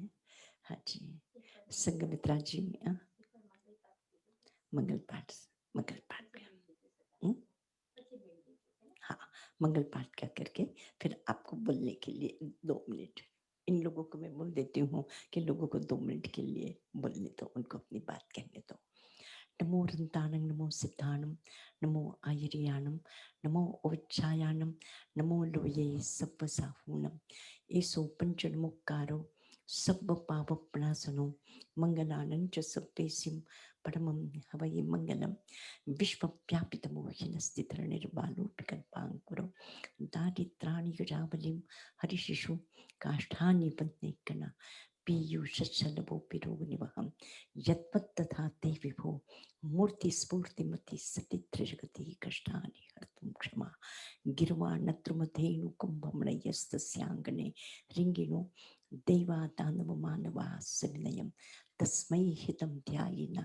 हाँ जी, संगमित्रा जी मंगल पाठ हाँ, मंगल पाठ क्या करके फिर आपको बोलने के लिए 2 मिनट इन लोगों को मैं बोल देती हूँ कि लोगों को 2 मिनट के लिए बोलने दो, उनको अपनी बात कहने दो। नमो रंताणं, नमो सिद्धाणं, नमो आयर्याणं, नमो ओवच्छायाणं, नमो लोये सब्बसाहूणं, एसो पंचनमोक्कारो सब्ब पापप्रणाशनो, मंगलानं च सब्बेसिं परमं हवये मंगलम्। विश्वव्यापितमो हिनस्तिधरणिर्बालोऽपिकल्पाङ्कुरो, दारिद्राणि युजावलिं हरिशिशु काष्ठानि वन्देकण, पीयूषच्छलभोपिरोगनिवहं यत्पत्तथा ते विभो, मूर्तिस्फूर्तिमति सति त्रिजगति कष्टानि हर्तुं क्षमा। गिर्वाणद्रुमधेनुकुम्भमणयस्तस्याङ्गणे रिङ्गिणो देवादानवमानवाः सविनयं तस्मै हितं ध्यायेन।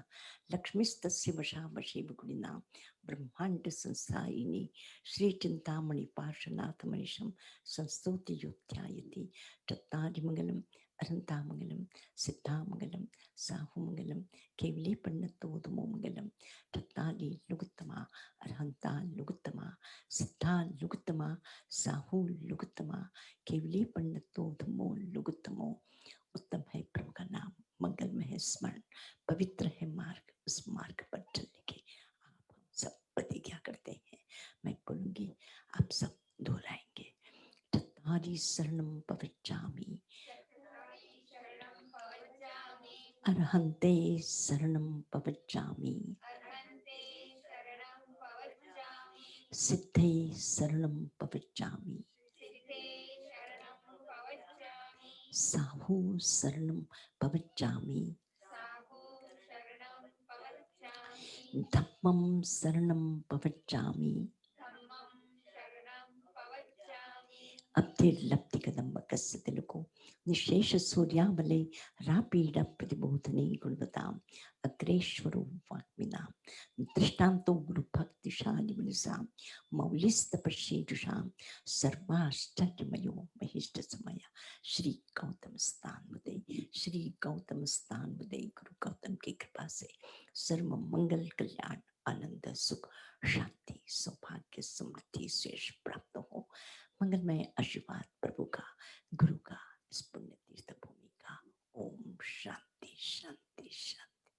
लक्ष्मीस्तस्य वशावशे विगुणिनां ब्रह्माण्ड संस्थायिनी श्रीचिन्तामणि पार्श्वनाथमनिशं संस्तौति योध्यायति। चत्तारिमङ्गलम् अनन्तामङ्गलं सिद्धामङ्गलं साहुमङ्गलं केवली पन्नतोदमो मङ्गलं। चत्तारि लुगुत्तमा अरहन्ता लुगुत्तमा सिद्धा लुगुत्तमा साहू लुगुत्तमा केवली पन्नतोदमो लुगुत्तमो। उत्तम है प्रभु का नाम, मंगलमय है स्मरण, पवित्र है मार्ग, उस मार्ग पर चलने की आप हम सब प्रतिज्ञा करते हैं। मैं बोलूंगी, आप सब दोहराएंगे। चत्तारि शरणं पवज्जामि, अरहन्ते शरणं पवज्जामि, सिद्धे शरणं पवज्जामि, साहू शरणं पवज्जामि, धम्मं शरणं पवज्जामि, अब्धिर्लब्धि कदम्ब कस्य तिलको निशेष सूर्यावले रापीड प्रतिबोधने गुणवताम् अग्रेश्वरो वाग्मिनां दृष्टान्तो गुरु भक्तिशाली मुनिसां मौलिस्तपस्येजुषां सर्वाश्चर्यमयो महिष्ठ समय। श्री गौतम स्थान मुदे, श्री गौतम स्थान मुदे गुरु गौतम की कृपा से सर्व मंगल कल्याण आनंद सुख शांति सौभाग्य समृद्धि शेष प्राप्त हो। मंगलमय आशीर्वाद प्रभु का, गुरु का, इस पुण्य तीर्थ भूमि का। ओम शांति शांति शांति।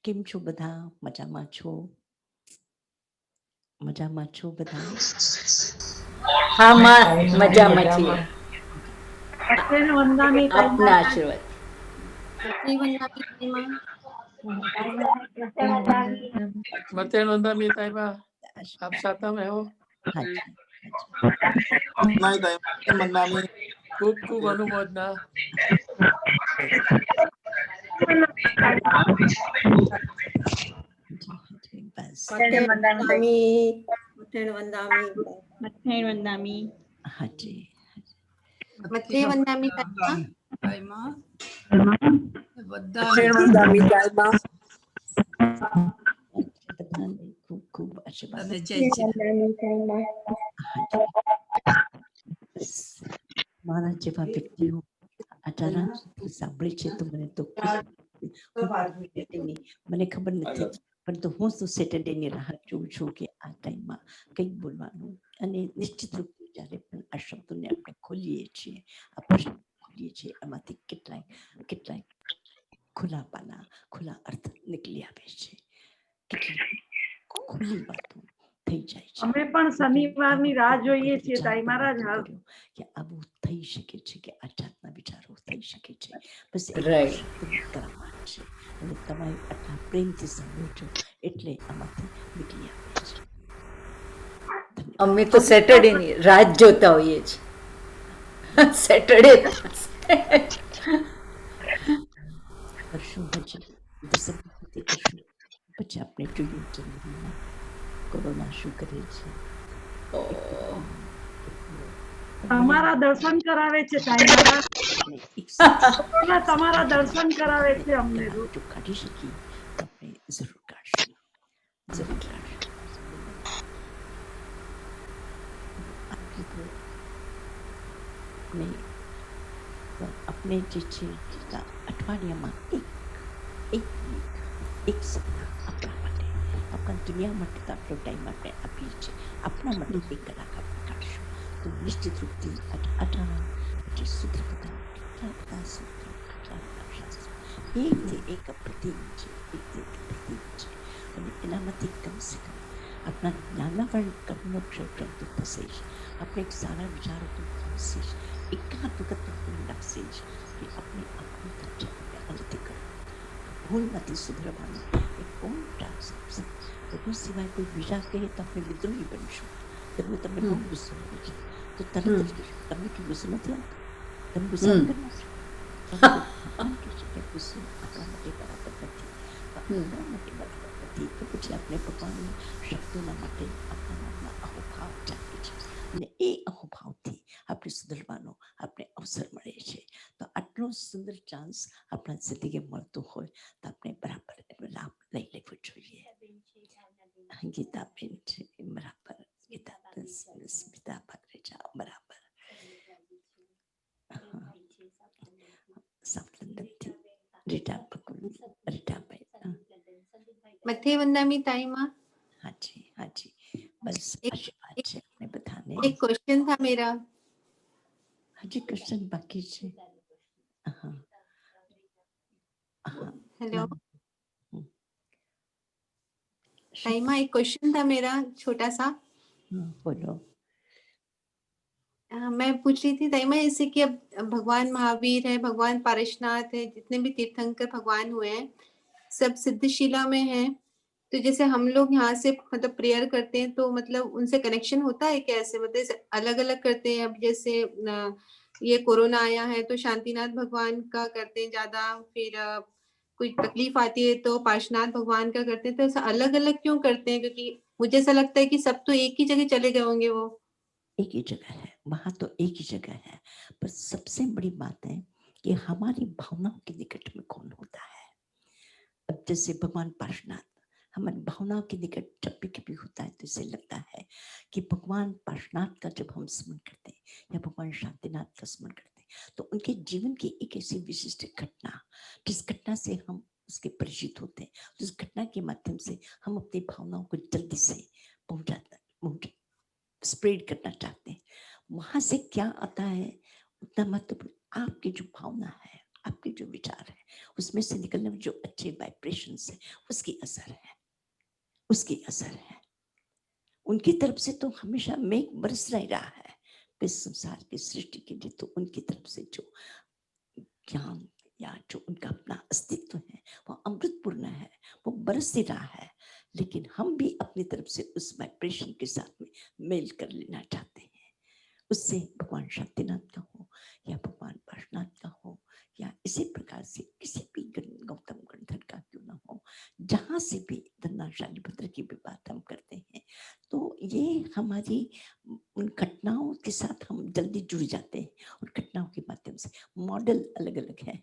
केम छो बधा? मजामा છો? મજામાં છો બધા? હા માં મજામાં છીએ. વંદામી આપના આશીર્વાદ. મતેન વંદામી તાઈબા આપ સાતામાં હો. હાજી નહીં તાઈ મંદામી ખૂબ ખૂબ અનુમોદના. બસ હાજી બધાને ખૂબ ખૂબ આશીર્વાદ. મારા જેવા વ્યક્તિઓ આચારા સાંભળે છે તો મને તો મને ખબર નથી, પરંતુ હું તો સેટરડેની રાહ જોઉં છું કે આ ટાઈમમાં કંઈક બોલવાનું. અને નિશ્ચિત રૂપે જ્યારે પણ આ શબ્દોને આપણે ખોલીએ છીએ, આ પ્રશ્ન ખોલીએ છીએ, એમાંથી કેટલાય ખુલ્લા પાના, ખુલ્લા અર્થ નીકળી આવે છે. કેટલી ખુલ્લી વાતો થઈ જાય છે. અમે પણ શનિવારની રાહ જોઈએ છીએ તાઈ મહારાજ. કે આવું થઈ શકે છે કે આ જાતના વિચારો થઈ શકે છે. બસ એક Right. શબ્દની કરામાત છે અને તમે આટલા પ્રેમથી સાંભળો છો એટલે આમાંથી નીકળી આવે છે. ધન્યવાદ. અમે તો સેટરડેની રાત જોતા હોઈએ છીએ. સેટરડે કરશું હજી ડિસેમ્બર સુધી કરશું. પછી આપણે જોઈએ જનવરીમાં કોરોના શું કરે છે. તમારા દર્શન કરાવે છે તાઈમારા. આપણે એક સાથે ભગવાન તમારા દર્શન કરાવે છે અમને એના જો કાઢી શકીએ તો આપણે જરૂર કાઢશું. જરૂર કાઢશું. આટલી તો આપણે જે છે અઠવાડિયામાં એક સપ્તાહ આપણા માટે, આપણા દુનિયા માટે તો આટલો ટાઈમ આપણે આપીએ છીએ, આપણા માટે 1 કલાક આપણે કાઢશું તો નિશ્ચિત રૂપથી પછી સૂત્ર બધા કેટલા બધા સૂત્રો, કેટલા બધા શાસ્ત્રો, એકથી એક પ્રતિક છે, એકથી એક પ્રતિક છે અને એનામાંથી કમસે કમ આપણા નાના કર્મનો ક્ષેત્ર તો થશે જ, આપણે એક સારા વિચારો તો થશે જ, એકાદ વખત તો આપણને લાગશે જ કે આપણે આપણું તથ્ય નથી કરવું, ભૂલમાંથી સુધરવાનું એ કોણ ટાસ્ક આપશે? ભગવાન સિવાય કોઈ બીજા કહે તો આપણે વિદ્રોહી બનીશું. તમે બહુ ગુસ્સો આવે છે તો તરત જ કહેશો તમને કે ગુસ્સો નથી આવતો, તમે ગુસ્સો કરી નાખશો. ભગવાન કહે છે કે ગુસ્સો આપણા માટે બરાબર નથી, આપણા માટે બરાબર નથી. તો પછી આપણે ભગવાનની શબ્દોના માટે આપણા મનમાં અહોભાવ જાગે છે અને એ અહોભાવથી આપણે સુધરવાનો આપણે અવસર મળે છે. તો આટલો સુંદર ચાન્સ આપણા જિંદગી મળતો હોય તો આપણે બરાબર એનો લાભ લઈ લેવો જોઈએ. ગીતાબેન છે બરાબર, ગીતાબેન સ્મિતા ભાગરેજા બરાબર, સાઉથ લંડનથી રીટાભાઈ મથે વંદામી તાઈમાં હાજી હાજી, બસ આશીર્વાદ છે આપણે બધાને. एक क्वेश्चन था मेरा. હજી ક્વેશ્ચન બાકી છે? हेलो ताईमा, एक क्वेश्चन था मेरा छोटा सा. બોલો. मैं पूछ रही थी ताईमा, जैसे कि अब भगवान महावीर है, भगवान पारशनाथ है, जितने भी तीर्थंकर भगवान हुए हैं सब सिद्धशिला में हैं. तो जैसे हम लोग यहाँ से मतलब प्रेयर करते हैं तो मतलब उनसे कनेक्शन होता है कैसे? मतलब अलग अलग करते हैं. अब जैसे ये कोरोना आया है तो शांतिनाथ भगवान का करते हैं ज्यादा, फिर कोई तकलीफ आती है तो पार्श्वनाथ भगवान का करते हैं. तो ऐसा अलग अलग क्यों करते हैं? क्योंकि मुझे ऐसा लगता है कि सब तो एक ही जगह चले गए होंगे. वो एक ही जगह है, वहां तो एक ही जगह है, पर सबसे बड़ी बात है कि हमारी भावनाओं के निकट में कौन होता है. अब जैसे भगवान पार्श्वनाथ हमारी भावनाओं के निकट जब भी कभी होता है तो इसे लगता है कि भगवान पार्श्वनाथ का जब हम स्मरण करते हैं या भगवान शांतिनाथ का स्मरण करते हैं तो उनके जीवन की एक ऐसी विशिष्ट घटना जिस घटना से हम उसके परिचित होते हैं, उस घटना के माध्यम से हम अपनी भावनाओं को जल्दी से स्प्रेड करना चाहते हैं. वहां से क्या आता है उतना महत्वपूर्ण आपकी जो भावना है, आपके जो विचार है, उसमें से निकलने में जो अच्छे वाइब्रेशंस है उसकी असर है, उसकी असर है. उनकी तरफ से तो हमेशा मेघ बरस रहा है इस संसार की सृष्टि के लिए. तो उनकी तरफ से जो ज्ञान या जो उनका अपना अस्तित्व है वो अमृतपूर्ण है, वो बरस ही रहा है. लेकिन हम भी अपनी तरफ से उस वाइब्रेशन के साथ में मेल कर लेना चाहते हैं. उससे भगवान शांतिनाथ का हो या भगवान पार्श्वनाथ का हो या इसी प्रकार से किसी भी गौतम गणधर का क्यों ना हो, जहां से भी धन्ना शालिभद्र की भी बात हम करते हैं तो ये हमारी उन घटनाओं के साथ हम जल्दी जुड़ जाते हैं. और घटनाओं के माध्यम से मॉडल अलग अलग है,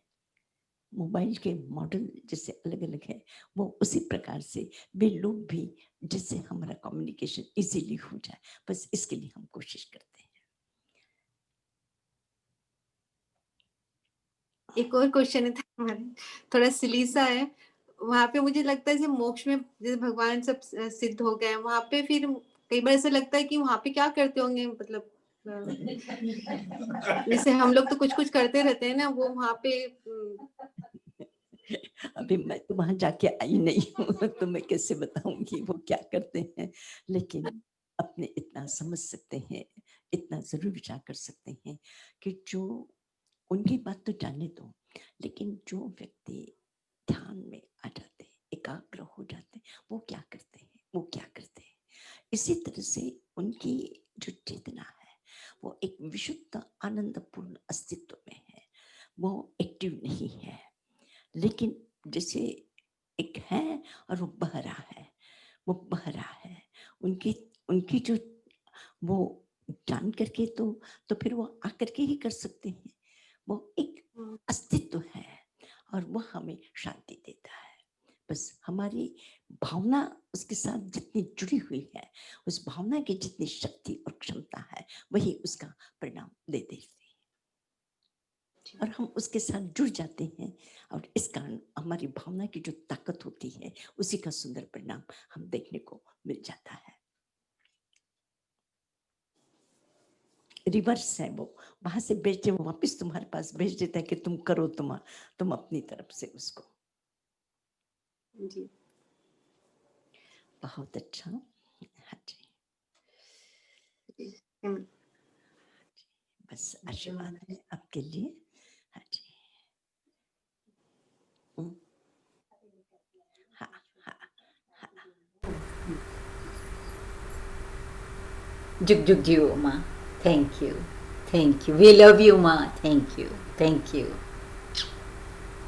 मोबाइल के मॉडल जैसे अलग अलग है, वो उसी प्रकार से वे लोग भी जिससे हमारा कम्युनिकेशन इजीली हो जाए, बस इसके लिए हम कोशिश करते हैं. एक और क्वेश्चन है थोड़ा सिली सा है. वहां पे मुझे लगता है जैसे मोक्ष में जैसे भगवान सब सिद्ध हो गए, वहां पे फिर कई बार ऐसा लगता है कि वहां पे क्या करते होंगे, मतलब जैसे हम लोग तो कुछ कुछ करते रहते हैं ना, वो वहां पे अभी मैं तो वहां जाके आई नहीं हूँ तो मैं कैसे बताऊंगी वो क्या करते हैं. लेकिन अपने इतना समझ सकते हैं, इतना जरूर विचार कर सकते हैं कि जो उनकी बात तो जाने दो, लेकिन जो व्यक्ति ध्यान में आ जाते हैं, एकाग्र हो जाते हैं, वो क्या करते हैं, वो क्या करते हैं। इसी तरह से उनकी जो चेतना है वो एक विशुद्ध आनंदपूर्ण अस्तित्व में है, वो एक्टिव नहीं है, लेकिन जैसे एक है और वो बह रहा है, वो बह रहा है। उनकी जो वो जान करके तो फिर वो आकर के ही कर सकते हैं। वो एक अस्तित्व है और वो हमें शांति देता है। बस हमारी भावना उसके साथ जितनी जुड़ी हुई है, उस भावना की जितनी शक्ति और क्षमता है, वही उसका परिणाम दे देती है और हम उसके साथ जुड़ जाते हैं। और इस कारण हमारी भावना की जो ताकत होती है, उसी का सुंदर परिणाम हम देखने को मिल जाता है। रिवर्स है, वो वहां से भेजते वो वापस तुम्हारे पास भेज देता है कि तुम करो, तुम अपनी तरफ से उसको। जी बहुत अच्छा। हाँ जी, बस आशीर्वाद है आपके लिए। हाँ जी, हाँ हाँ हाँ। जुग जुग जियो माँ, thank you, thank you, we love you माँ, thank you, thank you,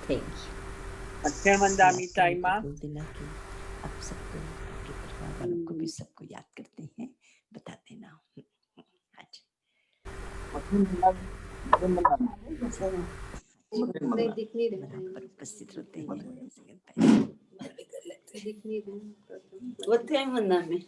thank you. अक्षर मंदामी ताई माँ, बोल देना कि आप सबको, आपके परिवार वालों को भी सबको याद करते हैं, बता देना। हाँ जी, नहीं दिख नहीं रहा है, बराबर उपस्थित होते हैं। दिख नहीं रहा है। वो थे मन्ना में